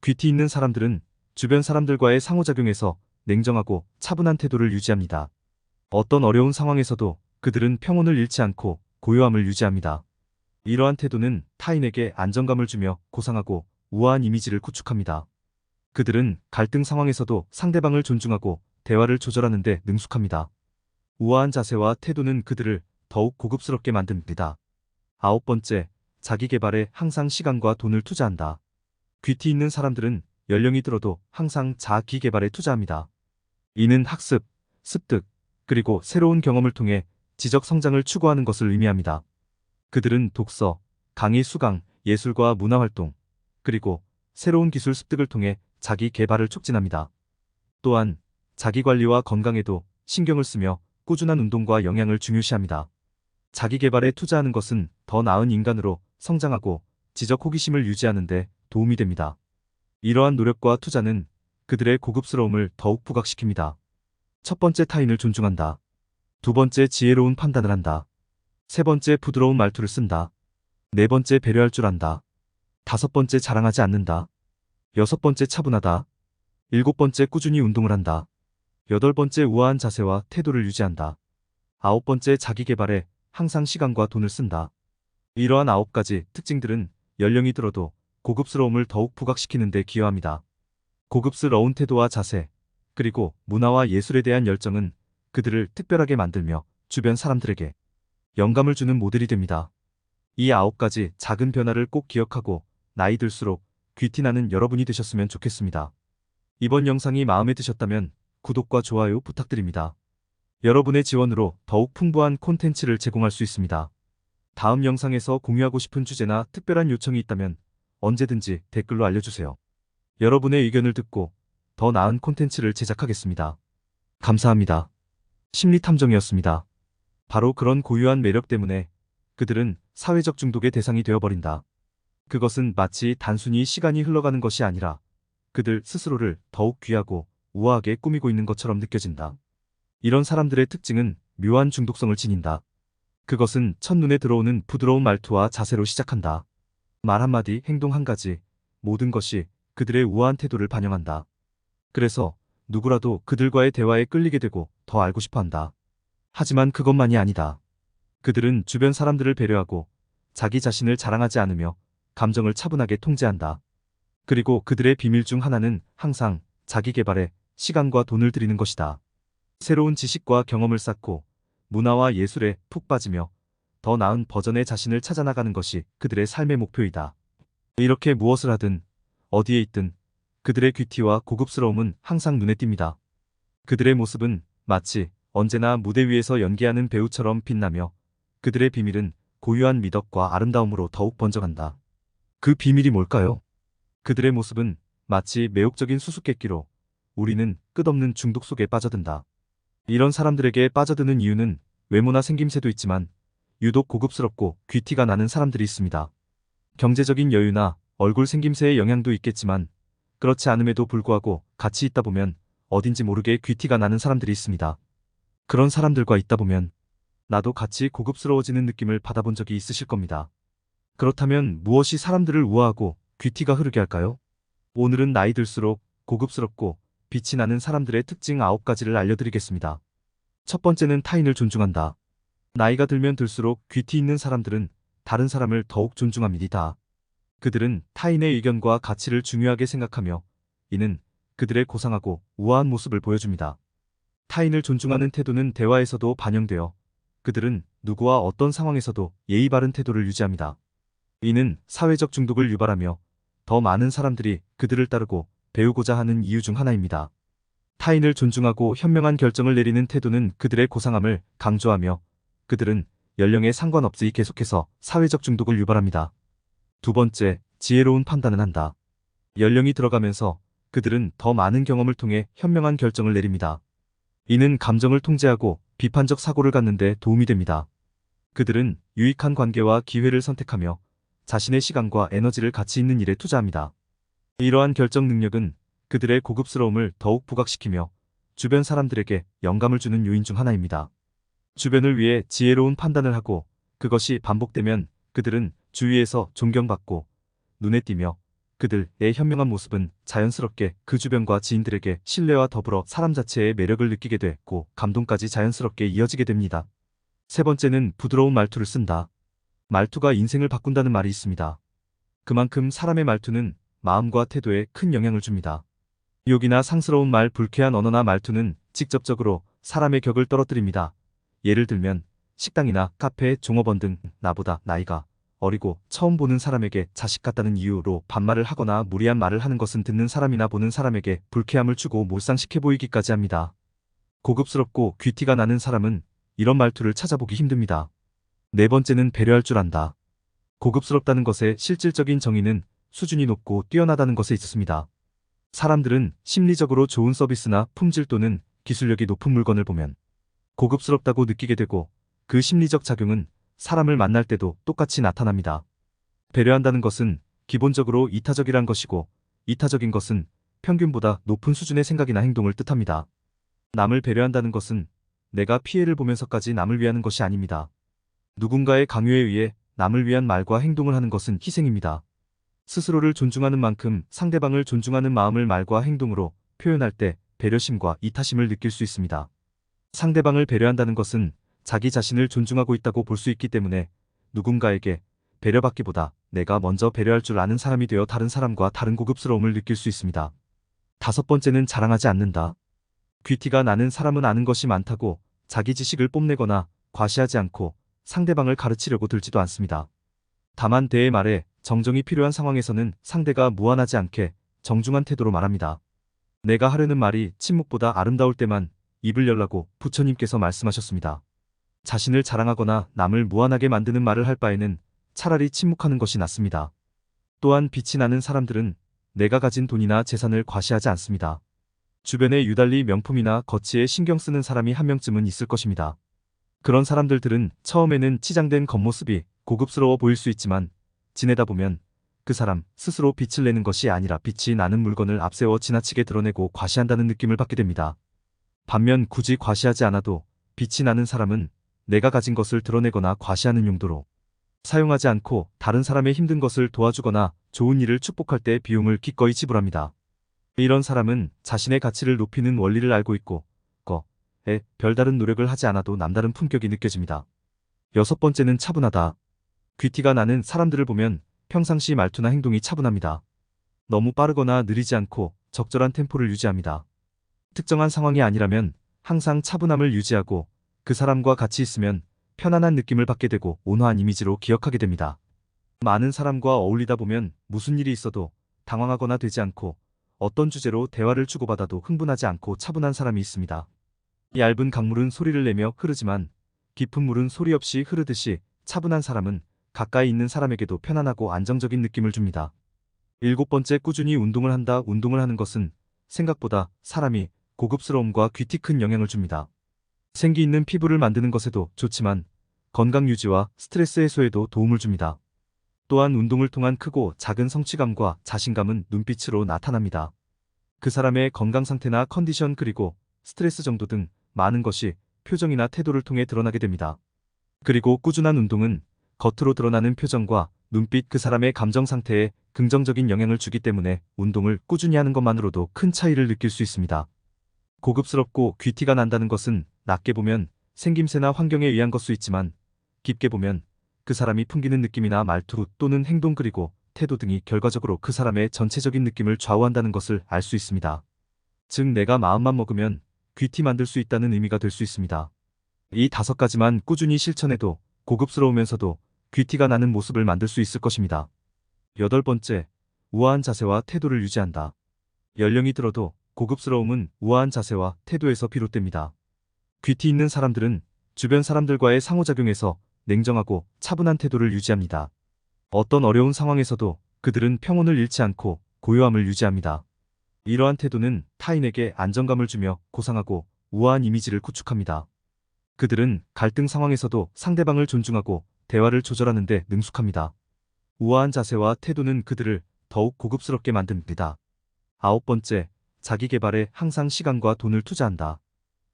귀티 있는 사람들은 주변 사람들과의 상호작용에서 냉정하고 차분한 태도를 유지합니다. 어떤 어려운 상황에서도 그들은 평온을 잃지 않고 고요함을 유지합니다. 이러한 태도는 타인에게 안정감을 주며 고상하고 우아한 이미지를 구축합니다. 그들은 갈등 상황에서도 상대방을 존중하고 대화를 조절하는 데 능숙합니다. 우아한 자세와 태도는 그들을 더욱 고급스럽게 만듭니다. 9번째, 자기 개발에 항상 시간과 돈을 투자한다. 귀티 있는 사람들은 연령이 들어도 항상 자기 개발에 투자합니다. 이는 학습, 습득, 그리고 새로운 경험을 통해 지적 성장을 추구하는 것을 의미합니다. 그들은 독서, 강의 수강, 예술과 문화활동, 그리고 새로운 기술 습득을 통해 자기 개발을 촉진합니다. 또한 자기 관리와 건강에도 신경을 쓰며 꾸준한 운동과 영양을 중요시합니다. 자기 개발에 투자하는 것은 더 나은 인간으로 성장하고 지적 호기심을 유지하는 데 도움이 됩니다. 이러한 노력과 투자는 그들의 고급스러움을 더욱 부각시킵니다. 첫 번째, 타인을 존중한다. 두 번째, 지혜로운 판단을 한다. 세 번째, 부드러운 말투를 쓴다. 네 번째, 배려할 줄 안다. 다섯 번째, 자랑하지 않는다. 여섯 번째, 차분하다. 일곱 번째, 꾸준히 운동을 한다. 여덟 번째, 우아한 자세와 태도를 유지한다. 아홉 번째, 자기 개발에 항상 시간과 돈을 쓴다. 이러한 9가지 특징들은 연령이 들어도 고급스러움을 더욱 부각시키는 데 기여합니다. 고급스러운 태도와 자세, 그리고 문화와 예술에 대한 열정은 그들을 특별하게 만들며 주변 사람들에게 영감을 주는 모델이 됩니다. 이 9가지 작은 변화를 꼭 기억하고 나이 들수록 귀티나는 여러분이 되셨으면 좋겠습니다. 이번 영상이 마음에 드셨다면 구독과 좋아요 부탁드립니다. 여러분의 지원으로 더욱 풍부한 콘텐츠를 제공할 수 있습니다. 다음 영상에서 공유하고 싶은 주제나 특별한 요청이 있다면 언제든지 댓글로 알려주세요. 여러분의 의견을 듣고 더 나은 콘텐츠를 제작하겠습니다. 감사합니다. 심리탐정이었습니다. 바로 그런 고유한 매력 때문에 그들은 사회적 중독의 대상이 되어버린다. 그것은 마치 단순히 시간이 흘러가는 것이 아니라 그들 스스로를 더욱 귀하고 우아하게 꾸미고 있는 것처럼 느껴진다. 이런 사람들의 특징은 묘한 중독성을 지닌다. 그것은 첫눈에 들어오는 부드러운 말투와 자세로 시작한다. 말 한마디, 행동 한 가지, 모든 것이 그들의 우아한 태도를 반영한다. 그래서 누구라도 그들과의 대화에 끌리게 되고 더 알고 싶어 한다. 하지만 그것만이 아니다. 그들은 주변 사람들을 배려하고 자기 자신을 자랑하지 않으며 감정을 차분하게 통제한다. 그리고 그들의 비밀 중 하나는 항상 자기 개발에 시간과 돈을 들이는 것이다. 새로운 지식과 경험을 쌓고 문화와 예술에 푹 빠지며 더 나은 버전의 자신을 찾아나가는 것이 그들의 삶의 목표이다. 이렇게 무엇을 하든 어디에 있든 그들의 귀티와 고급스러움은 항상 눈에 띕니다. 그들의 모습은 마치 언제나 무대 위에서 연기하는 배우처럼 빛나며 그들의 비밀은 고유한 미덕과 아름다움으로 더욱 번져간다. 그 비밀이 뭘까요? 그들의 모습은 마치 매혹적인 수수께끼로 우리는 끝없는 중독 속에 빠져든다. 이런 사람들에게 빠져드는 이유는 외모나 생김새도 있지만 유독 고급스럽고 귀티가 나는 사람들이 있습니다. 경제적인 여유나 얼굴 생김새의 영향도 있겠지만 그렇지 않음에도 불구하고 같이 있다 보면 어딘지 모르게 귀티가 나는 사람들이 있습니다. 그런 사람들과 있다 보면 나도 같이 고급스러워지는 느낌을 받아본 적이 있으실 겁니다. 그렇다면 무엇이 사람들을 우아하고 귀티가 흐르게 할까요? 오늘은 나이 들수록 고급스럽고 빛이 나는 사람들의 특징 9가지를 알려드리겠습니다. 첫 번째는 타인을 존중한다. 나이가 들면 들수록 귀티 있는 사람들은 다른 사람을 더욱 존중합니다. 그들은 타인의 의견과 가치를 중요하게 생각하며 이는 그들의 고상하고 우아한 모습을 보여줍니다. 타인을 존중하는 태도는 대화에서도 반영되어 그들은 누구와 어떤 상황에서도 예의 바른 태도를 유지합니다. 이는 사회적 중독을 유발하며 더 많은 사람들이 그들을 따르고 배우고자 하는 이유 중 하나입니다. 타인을 존중하고 현명한 결정을 내리는 태도는 그들의 고상함을 강조하며 그들은 연령에 상관없이 계속해서 사회적 중독을 유발합니다. 두 번째, 지혜로운 판단을 한다. 연령이 들어가면서 그들은 더 많은 경험을 통해 현명한 결정을 내립니다. 이는 감정을 통제하고 비판적 사고를 갖는 데 도움이 됩니다. 그들은 유익한 관계와 기회를 선택하며 자신의 시간과 에너지를 가치 있는 일에 투자합니다. 이러한 결정 능력은 그들의 고급스러움을 더욱 부각시키며 주변 사람들에게 영감을 주는 요인 중 하나입니다. 주변을 위해 지혜로운 판단을 하고 그것이 반복되면 그들은 주위에서 존경받고 눈에 띄며 그들의 현명한 모습은 자연스럽게 그 주변과 지인들에게 신뢰와 더불어 사람 자체의 매력을 느끼게 됐고 감동까지 자연스럽게 이어지게 됩니다. 세 번째는 부드러운 말투를 쓴다. 말투가 인생을 바꾼다는 말이 있습니다. 그만큼 사람의 말투는 마음과 태도에 큰 영향을 줍니다. 욕이나 상스러운 말, 불쾌한 언어나 말투는 직접적으로 사람의 격을 떨어뜨립니다. 예를 들면 식당이나 카페, 종업원 등 나보다 나이가 어리고 처음 보는 사람에게 자식 같다는 이유로 반말을 하거나 무리한 말을 하는 것은 듣는 사람이나 보는 사람에게 불쾌함을 주고 몰상식해 보이기까지 합니다. 고급스럽고 귀티가 나는 사람은 이런 말투를 찾아보기 힘듭니다. 네 번째는 배려할 줄 안다. 고급스럽다는 것의 실질적인 정의는 수준이 높고 뛰어나다는 것에 있습니다. 사람들은 심리적으로 좋은 서비스나 품질 또는 기술력이 높은 물건을 보면 고급스럽다고 느끼게 되고 그 심리적 작용은 사람을 만날 때도 똑같이 나타납니다. 배려한다는 것은 기본적으로 이타적이란 것이고 이타적인 것은 평균보다 높은 수준의 생각이나 행동을 뜻합니다. 남을 배려한다는 것은 내가 피해를 보면서까지 남을 위하는 것이 아닙니다. 누군가의 강요에 의해 남을 위한 말과 행동을 하는 것은 희생입니다. 스스로를 존중하는 만큼 상대방을 존중하는 마음을 말과 행동으로 표현할 때 배려심과 이타심을 느낄 수 있습니다. 상대방을 배려한다는 것은 자기 자신을 존중하고 있다고 볼 수 있기 때문에 누군가에게 배려받기보다 내가 먼저 배려할 줄 아는 사람이 되어 다른 사람과 다른 고급스러움을 느낄 수 있습니다. 다섯 번째는 자랑하지 않는다. 귀티가 나는 사람은 아는 것이 많다고 자기 지식을 뽐내거나 과시하지 않고 상대방을 가르치려고 들지도 않습니다. 다만 대의 말에 정정이 필요한 상황에서는 상대가 무안하지 않게 정중한 태도로 말합니다. 내가 하려는 말이 침묵보다 아름다울 때만 입을 열라고 부처님께서 말씀하셨습니다. 자신을 자랑하거나 남을 무안하게 만드는 말을 할 바에는 차라리 침묵하는 것이 낫습니다. 또한 빛이 나는 사람들은 내가 가진 돈이나 재산을 과시하지 않습니다. 주변에 유달리 명품이나 거치에 신경 쓰는 사람이 한 명쯤은 있을 것입니다. 그런 사람들은 처음에는 치장된 겉모습이 고급스러워 보일 수 있지만 지내다 보면 그 사람 스스로 빛을 내는 것이 아니라 빛이 나는 물건을 앞세워 지나치게 드러내고 과시한다는 느낌을 받게 됩니다. 반면 굳이 과시하지 않아도 빛이 나는 사람은 내가 가진 것을 드러내거나 과시하는 용도로 사용하지 않고 다른 사람의 힘든 것을 도와주거나 좋은 일을 축복할 때 비용을 기꺼이 지불합니다. 이런 사람은 자신의 가치를 높이는 원리를 알고 있고 거에 별다른 노력을 하지 않아도 남다른 품격이 느껴집니다. 여섯 번째는 차분하다. 귀티가 나는 사람들을 보면 평상시 말투나 행동이 차분합니다. 너무 빠르거나 느리지 않고 적절한 템포를 유지합니다. 특정한 상황이 아니라면 항상 차분함을 유지하고 그 사람과 같이 있으면 편안한 느낌을 받게 되고 온화한 이미지로 기억하게 됩니다. 많은 사람과 어울리다 보면 무슨 일이 있어도 당황하거나 되지 않고 어떤 주제로 대화를 주고받아도 흥분하지 않고 차분한 사람이 있습니다. 얇은 강물은 소리를 내며 흐르지만 깊은 물은 소리 없이 흐르듯이 차분한 사람은 가까이 있는 사람에게도 편안하고 안정적인 느낌을 줍니다. 일곱 번째, 꾸준히 운동을 한다. 운동을 하는 것은 생각보다 사람이 고급스러움과 귀티 큰 영향을 줍니다. 생기 있는 피부를 만드는 것에도 좋지만 건강 유지와 스트레스 해소에도 도움을 줍니다. 또한 운동을 통한 크고 작은 성취감과 자신감은 눈빛으로 나타납니다. 그 사람의 건강 상태나 컨디션 그리고 스트레스 정도 등 많은 것이 표정이나 태도를 통해 드러나게 됩니다. 그리고 꾸준한 운동은 겉으로 드러나는 표정과 눈빛, 그 사람의 감정 상태에 긍정적인 영향을 주기 때문에 운동을 꾸준히 하는 것만으로도 큰 차이를 느낄 수 있습니다. 고급스럽고 귀티가 난다는 것은 낮게 보면 생김새나 환경에 의한 것 수 있지만 깊게 보면 그 사람이 풍기는 느낌이나 말투 또는 행동 그리고 태도 등이 결과적으로 그 사람의 전체적인 느낌을 좌우한다는 것을 알 수 있습니다. 즉 내가 마음만 먹으면 귀티 만들 수 있다는 의미가 될 수 있습니다. 이 다섯 가지만 꾸준히 실천해도 고급스러우면서도 귀티가 나는 모습을 만들 수 있을 것입니다. 여덟 번째, 우아한 자세와 태도를 유지한다. 연령이 들어도 고급스러움은 우아한 자세와 태도에서 비롯됩니다. 귀티 있는 사람들은 주변 사람들과의 상호작용에서 냉정하고 차분한 태도를 유지합니다. 어떤 어려운 상황에서도 그들은 평온을 잃지 않고 고요함을 유지합니다. 이러한 태도는 타인에게 안정감을 주며 고상하고 우아한 이미지를 구축합니다. 그들은 갈등 상황에서도 상대방을 존중하고 대화를 조절하는 데 능숙합니다. 우아한 자세와 태도는 그들을 더욱 고급스럽게 만듭니다. 9번째, 자기 개발에 항상 시간과 돈을 투자한다.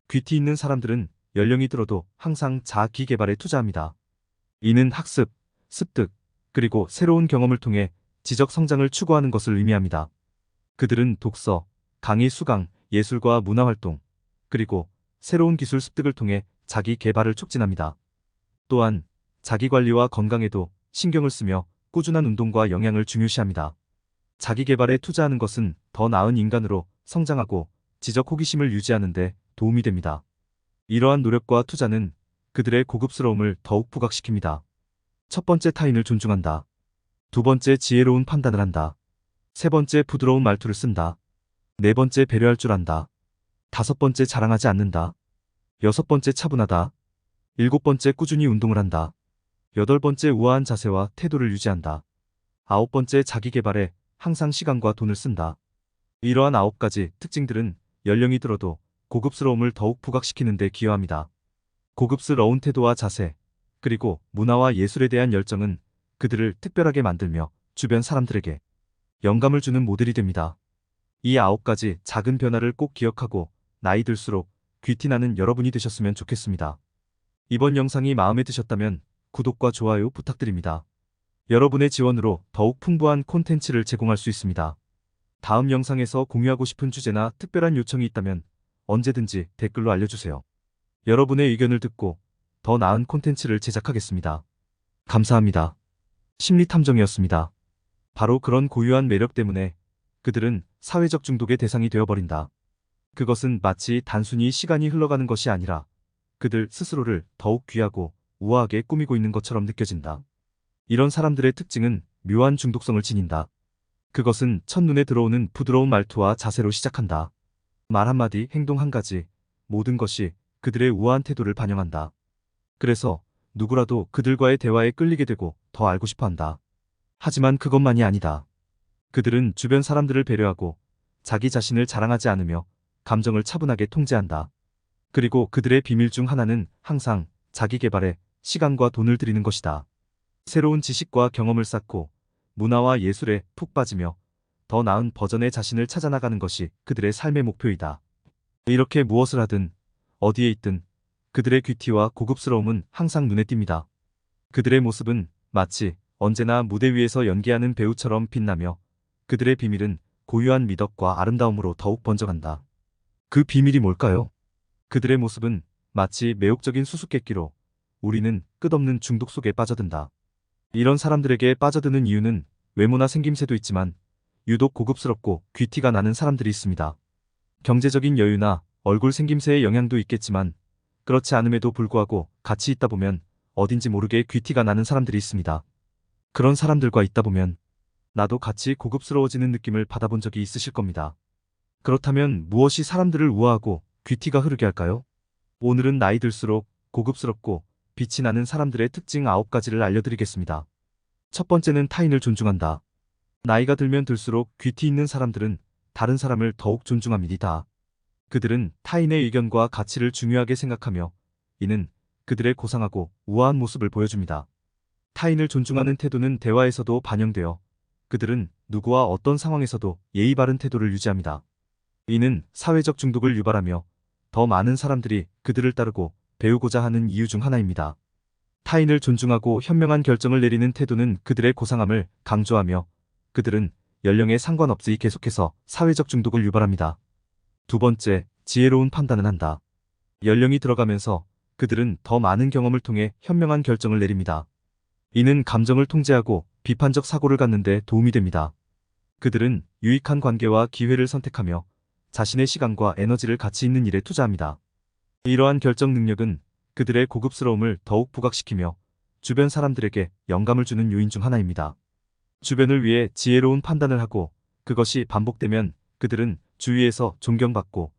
귀티 있는 사람들은 연령이 들어도 항상 자기 개발에 투자합니다. 이는 학습, 습득, 그리고 새로운 경험을 통해 지적 성장을 추구하는 것을 의미합니다. 그들은 독서, 강의 수강, 예술과 문화활동, 그리고 새로운 기술 습득을 통해 자기 개발을 촉진합니다. 또한 자기 관리와 건강에도 신경을 쓰며 꾸준한 운동과 영양을 중요시합니다. 자기 개발에 투자하는 것은 더 나은 인간으로 성장하고 지적 호기심을 유지하는 데 도움이 됩니다. 이러한 노력과 투자는 그들의 고급스러움을 더욱 부각시킵니다. 첫 번째, 타인을 존중한다. 두 번째, 지혜로운 판단을 한다. 세 번째, 부드러운 말투를 쓴다. 네 번째, 배려할 줄 안다. 다섯 번째, 자랑하지 않는다. 여섯 번째, 차분하다. 일곱 번째, 꾸준히 운동을 한다. 여덟 번째, 우아한 자세와 태도를 유지한다. 아홉 번째, 자기 개발에 항상 시간과 돈을 쓴다. 이러한 9가지 특징들은 연령이 들어도 고급스러움을 더욱 부각시키는 데 기여합니다. 고급스러운 태도와 자세, 그리고 문화와 예술에 대한 열정은 그들을 특별하게 만들며 주변 사람들에게 영감을 주는 모델이 됩니다. 이 9가지 작은 변화를 꼭 기억하고 나이 들수록 귀티나는 여러분이 되셨으면 좋겠습니다. 이번 영상이 마음에 드셨다면 구독과 좋아요 부탁드립니다. 여러분의 지원으로 더욱 풍부한 콘텐츠를 제공할 수 있습니다. 다음 영상에서 공유하고 싶은 주제나 특별한 요청이 있다면 언제든지 댓글로 알려주세요. 여러분의 의견을 듣고 더 나은 콘텐츠를 제작하겠습니다. 감사합니다. 심리탐정이었습니다. 바로 그런 고유한 매력 때문에 그들은 사회적 중독의 대상이 되어버린다. 그것은 마치 단순히 시간이 흘러가는 것이 아니라 그들 스스로를 더욱 귀하고 우아하게 꾸미고 있는 것처럼 느껴진다. 이런 사람들의 특징은 묘한 중독성을 지닌다. 그것은 첫눈에 들어오는 부드러운 말투와 자세로 시작한다. 말 한마디, 행동 한 가지, 모든 것이 그들의 우아한 태도를 반영한다. 그래서 누구라도 그들과의 대화에 끌리게 되고 더 알고 싶어 한다. 하지만 그것만이 아니다. 그들은 주변 사람들을 배려하고 자기 자신을 자랑하지 않으며 감정을 차분하게 통제한다. 그리고 그들의 비밀 중 하나는 항상 자기 개발에 시간과 돈을 들이는 것이다. 새로운 지식과 경험을 쌓고 문화와 예술에 푹 빠지며 더 나은 버전의 자신을 찾아나가는 것이 그들의 삶의 목표이다. 이렇게 무엇을 하든 어디에 있든 그들의 귀티와 고급스러움은 항상 눈에 띕니다. 그들의 모습은 마치 언제나 무대 위에서 연기하는 배우처럼 빛나며 그들의 비밀은 고유한 미덕과 아름다움으로 더욱 번져간다. 그 비밀이 뭘까요? 그들의 모습은 마치 매혹적인 수수께끼로 우리는 끝없는 중독 속에 빠져든다. 이런 사람들에게 빠져드는 이유는 외모나 생김새도 있지만 유독 고급스럽고 귀티가 나는 사람들이 있습니다. 경제적인 여유나 얼굴 생김새의 영향도 있겠지만 그렇지 않음에도 불구하고 같이 있다 보면 어딘지 모르게 귀티가 나는 사람들이 있습니다. 그런 사람들과 있다 보면 나도 같이 고급스러워지는 느낌을 받아본 적이 있으실 겁니다. 그렇다면 무엇이 사람들을 우아하고 귀티가 흐르게 할까요? 오늘은 나이 들수록 고급스럽고 빛이 나는 사람들의 특징 9가지를 알려드리겠습니다. 첫 번째는 타인을 존중한다. 나이가 들면 들수록 귀티 있는 사람들은 다른 사람을 더욱 존중합니다. 그들은 타인의 의견과 가치를 중요하게 생각하며 이는 그들의 고상하고 우아한 모습을 보여줍니다. 타인을 존중하는 태도는 대화에서도 반영되어 그들은 누구와 어떤 상황에서도 예의 바른 태도를 유지합니다. 이는 사회적 중독을 유발하며 더 많은 사람들이 그들을 따르고 배우고자 하는 이유 중 하나입니다. 타인을 존중하고 현명한 결정을 내리는 태도는 그들의 고상함을 강조하며 그들은 연령에 상관없이 계속해서 사회적 중독을 유발합니다. 두 번째, 지혜로운 판단을 한다. 연령이 들어가면서 그들은 더 많은 경험을 통해 현명한 결정을 내립니다. 이는 감정을 통제하고 비판적 사고를 갖는 데 도움이 됩니다. 그들은 유익한 관계와 기회를 선택하며 자신의 시간과 에너지를 가치 있는 일에 투자합니다. 이러한 결정 능력은 그들의 고급스러움을 더욱 부각시키며 주변 사람들에게 영감을 주는 요인 중 하나입니다. 주변을 위해 지혜로운 판단을 하고 그것이 반복되면 그들은 주위에서 존경받고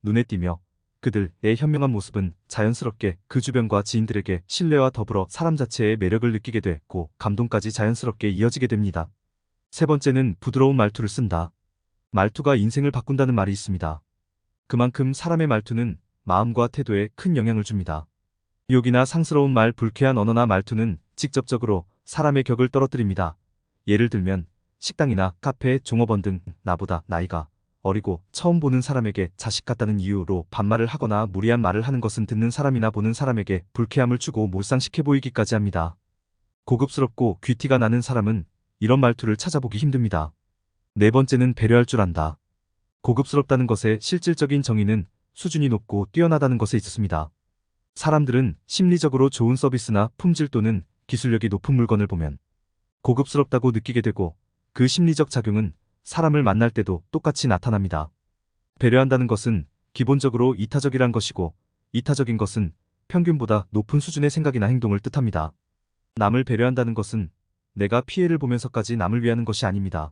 눈에 띄며 그들의 현명한 모습은 자연스럽게 그 주변과 지인들에게 신뢰와 더불어 사람 자체의 매력을 느끼게 됐고 감동까지 자연스럽게 이어지게 됩니다. 세 번째는 부드러운 말투를 쓴다. 말투가 인생을 바꾼다는 말이 있습니다. 그만큼 사람의 말투는 마음과 태도에 큰 영향을 줍니다. 욕이나 상스러운 말, 불쾌한 언어나 말투는 직접적으로 사람의 격을 떨어뜨립니다. 예를 들면 식당이나 카페, 종업원 등 나보다 나이가 어리고 처음 보는 사람에게 자식 같다는 이유로 반말을 하거나 무리한 말을 하는 것은 듣는 사람이나 보는 사람에게 불쾌함을 주고 몰상식해 보이기까지 합니다. 고급스럽고 귀티가 나는 사람은 이런 말투를 찾아보기 힘듭니다. 네 번째는 배려할 줄 안다. 고급스럽다는 것의 실질적인 정의는 수준이 높고 뛰어나다는 것에 있습니다. 사람들은 심리적으로 좋은 서비스나 품질 또는 기술력이 높은 물건을 보면 고급스럽다고 느끼게 되고 그 심리적 작용은 사람을 만날 때도 똑같이 나타납니다. 배려한다는 것은 기본적으로 이타적이란 것이고 이타적인 것은 평균보다 높은 수준의 생각이나 행동을 뜻합니다. 남을 배려한다는 것은 내가 피해를 보면서까지 남을 위하는 것이 아닙니다.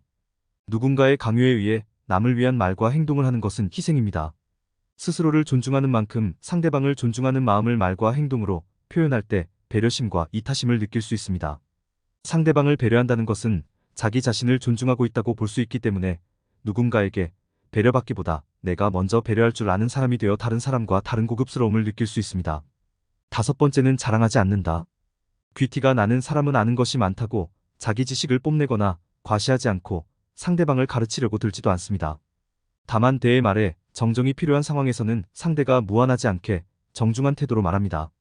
누군가의 강요에 의해 남을 위한 말과 행동을 하는 것은 희생입니다. 스스로를 존중하는 만큼 상대방을 존중하는 마음을 말과 행동으로 표현할 때 배려심과 이타심을 느낄 수 있습니다. 상대방을 배려한다는 것은 자기 자신을 존중하고 있다고 볼 수 있기 때문에 누군가에게 배려받기보다 내가 먼저 배려할 줄 아는 사람이 되어 다른 사람과 다른 고급스러움을 느낄 수 있습니다. 다섯 번째는 자랑하지 않는다. 귀티가 나는 사람은 아는 것이 많다고 자기 지식을 뽐내거나 과시하지 않고 상대방을 가르치려고 들지도 않습니다. 다만 대의 말에 정정이 필요한 상황에서는 상대가 무안하지 않게 정중한 태도로 말합니다.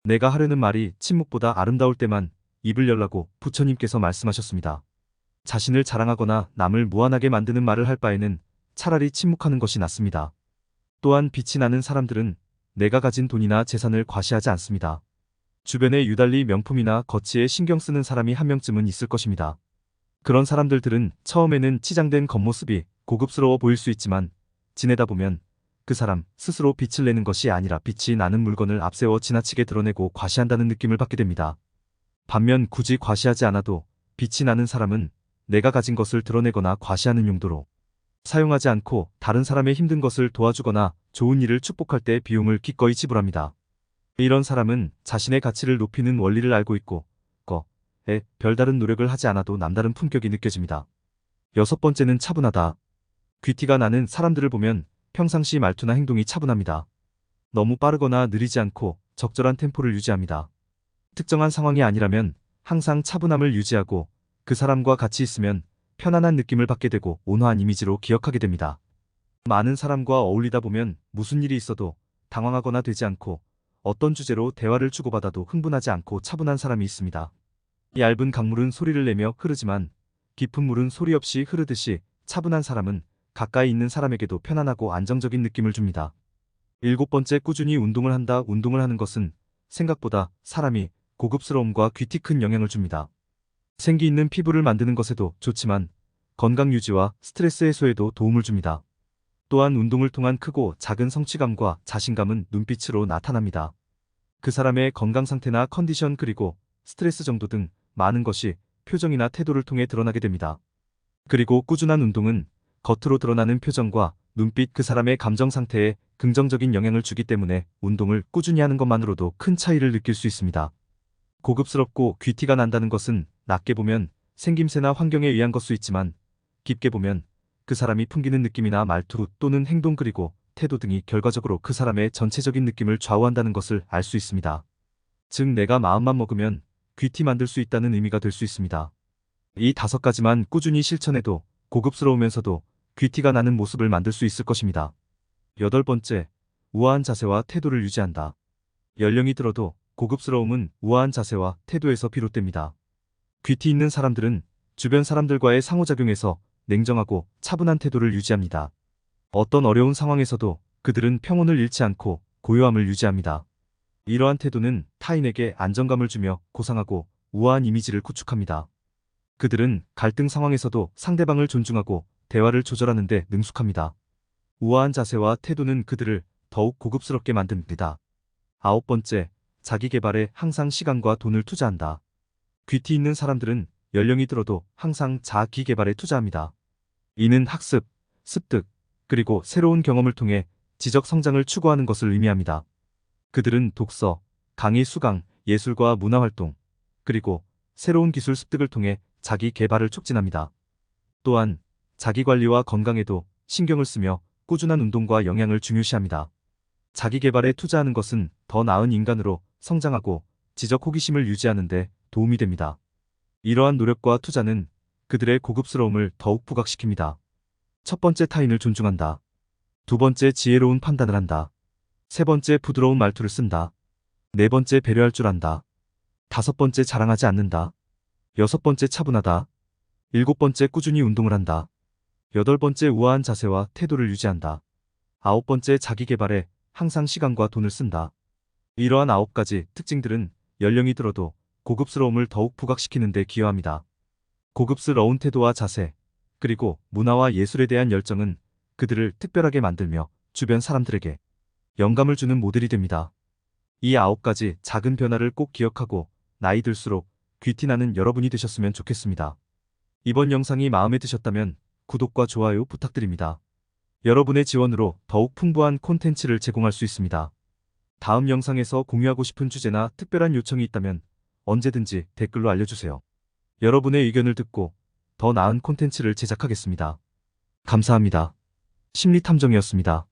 내가 하려는 말이 침묵보다 아름다울 때만 입을 열라고 부처님께서 말씀하셨습니다. 자신을 자랑하거나 남을 무안하게 만드는 말을 할 바에는 차라리 침묵하는 것이 낫습니다. 또한 빛이 나는 사람들은 내가 가진 돈이나 재산을 과시하지 않습니다. 주변에 유달리 명품이나 거치에 신경 쓰는 사람이 한 명쯤은 있을 것입니다. 그런 사람들은 처음에는 치장된 겉모습이 고급스러워 보일 수 있지만 지내다 보면 그 사람 스스로 빛을 내는 것이 아니라 빛이 나는 물건을 앞세워 지나치게 드러내고 과시한다는 느낌을 받게 됩니다. 반면 굳이 과시하지 않아도 빛이 나는 사람은 내가 가진 것을 드러내거나 과시하는 용도로 사용하지 않고 다른 사람의 힘든 것을 도와주거나 좋은 일을 축복할 때 비용을 기꺼이 지불합니다. 이런 사람은 자신의 가치를 높이는 원리를 알고 있고 별다른 노력을 하지 않아도 남다른 품격이 느껴집니다. 여섯 번째는 차분하다. 귀티가 나는 사람들을 보면 평상시 말투나 행동이 차분합니다. 너무 빠르거나 느리지 않고 적절한 템포를 유지합니다. 특정한 상황이 아니라면 항상 차분함을 유지하고 그 사람과 같이 있으면 편안한 느낌을 받게 되고 온화한 이미지로 기억하게 됩니다. 많은 사람과 어울리다 보면 무슨 일이 있어도 당황하거나 되지 않고 어떤 주제로 대화를 주고받아도 흥분하지 않고 차분한 사람이 있습니다. 얇은 강물은 소리를 내며 흐르지만 깊은 물은 소리 없이 흐르듯이 차분한 사람은 가까이 있는 사람에게도 편안하고 안정적인 느낌을 줍니다. 일곱 번째, 꾸준히 운동을 한다. 운동을 하는 것은 생각보다 사람이 고급스러움과 귀티 큰 영향을 줍니다. 생기 있는 피부를 만드는 것에도 좋지만 건강 유지와 스트레스 해소에도 도움을 줍니다. 또한 운동을 통한 크고 작은 성취감과 자신감은 눈빛으로 나타납니다. 그 사람의 건강 상태나 컨디션 그리고 스트레스 정도 등 많은 것이 표정이나 태도를 통해 드러나게 됩니다. 그리고 꾸준한 운동은 겉으로 드러나는 표정과 눈빛, 그 사람의 감정 상태에 긍정적인 영향을 주기 때문에 운동을 꾸준히 하는 것만으로도 큰 차이를 느낄 수 있습니다. 고급스럽고 귀티가 난다는 것은 낮게 보면 생김새나 환경에 의한 것 수 있지만 깊게 보면 그 사람이 풍기는 느낌이나 말투 또는 행동 그리고 태도 등이 결과적으로 그 사람의 전체적인 느낌을 좌우한다는 것을 알 수 있습니다. 즉 내가 마음만 먹으면 귀티 만들 수 있다는 의미가 될 수 있습니다. 이 다섯 가지만 꾸준히 실천해도 고급스러우면서도 귀티가 나는 모습을 만들 수 있을 것입니다. 여덟 번째, 우아한 자세와 태도를 유지한다. 연령이 들어도 고급스러움은 우아한 자세와 태도에서 비롯됩니다. 귀티 있는 사람들은 주변 사람들과의 상호작용에서 냉정하고 차분한 태도를 유지합니다. 어떤 어려운 상황에서도 그들은 평온을 잃지 않고 고요함을 유지합니다. 이러한 태도는 타인에게 안정감을 주며 고상하고 우아한 이미지를 구축합니다. 그들은 갈등 상황에서도 상대방을 존중하고 대화를 조절하는 데 능숙합니다. 우아한 자세와 태도는 그들을 더욱 고급스럽게 만듭니다. 아홉 번째, 자기 개발에 항상 시간과 돈을 투자한다. 귀티 있는 사람들은 연령이 들어도 항상 자기 개발에 투자합니다. 이는 학습, 습득, 그리고 새로운 경험을 통해 지적 성장을 추구하는 것을 의미합니다. 그들은 독서, 강의 수강, 예술과 문화활동, 그리고 새로운 기술 습득을 통해 자기 개발을 촉진합니다. 또한 자기 관리와 건강에도 신경을 쓰며 꾸준한 운동과 영양을 중요시합니다. 자기 개발에 투자하는 것은 더 나은 인간으로 성장하고 지적 호기심을 유지하는 데 도움이 됩니다. 이러한 노력과 투자는 그들의 고급스러움을 더욱 부각시킵니다. 첫 번째, 타인을 존중한다. 두 번째, 지혜로운 판단을 한다. 세 번째, 부드러운 말투를 쓴다. 네 번째, 배려할 줄 안다. 다섯 번째, 자랑하지 않는다. 여섯 번째, 차분하다. 일곱 번째, 꾸준히 운동을 한다. 여덟 번째, 우아한 자세와 태도를 유지한다. 아홉 번째, 자기 개발에 항상 시간과 돈을 쓴다. 이러한 9가지 특징들은 연령이 들어도 고급스러움을 더욱 부각시키는 데 기여합니다. 고급스러운 태도와 자세, 그리고 문화와 예술에 대한 열정은 그들을 특별하게 만들며 주변 사람들에게 영감을 주는 모델이 됩니다. 이 9가지 작은 변화를 꼭 기억하고 나이 들수록 귀티나는 여러분이 되셨으면 좋겠습니다. 이번 영상이 마음에 드셨다면 구독과 좋아요 부탁드립니다. 여러분의 지원으로 더욱 풍부한 콘텐츠를 제공할 수 있습니다. 다음 영상에서 공유하고 싶은 주제나 특별한 요청이 있다면 언제든지 댓글로 알려주세요. 여러분의 의견을 듣고 더 나은 콘텐츠를 제작하겠습니다. 감사합니다. 심리탐정이었습니다.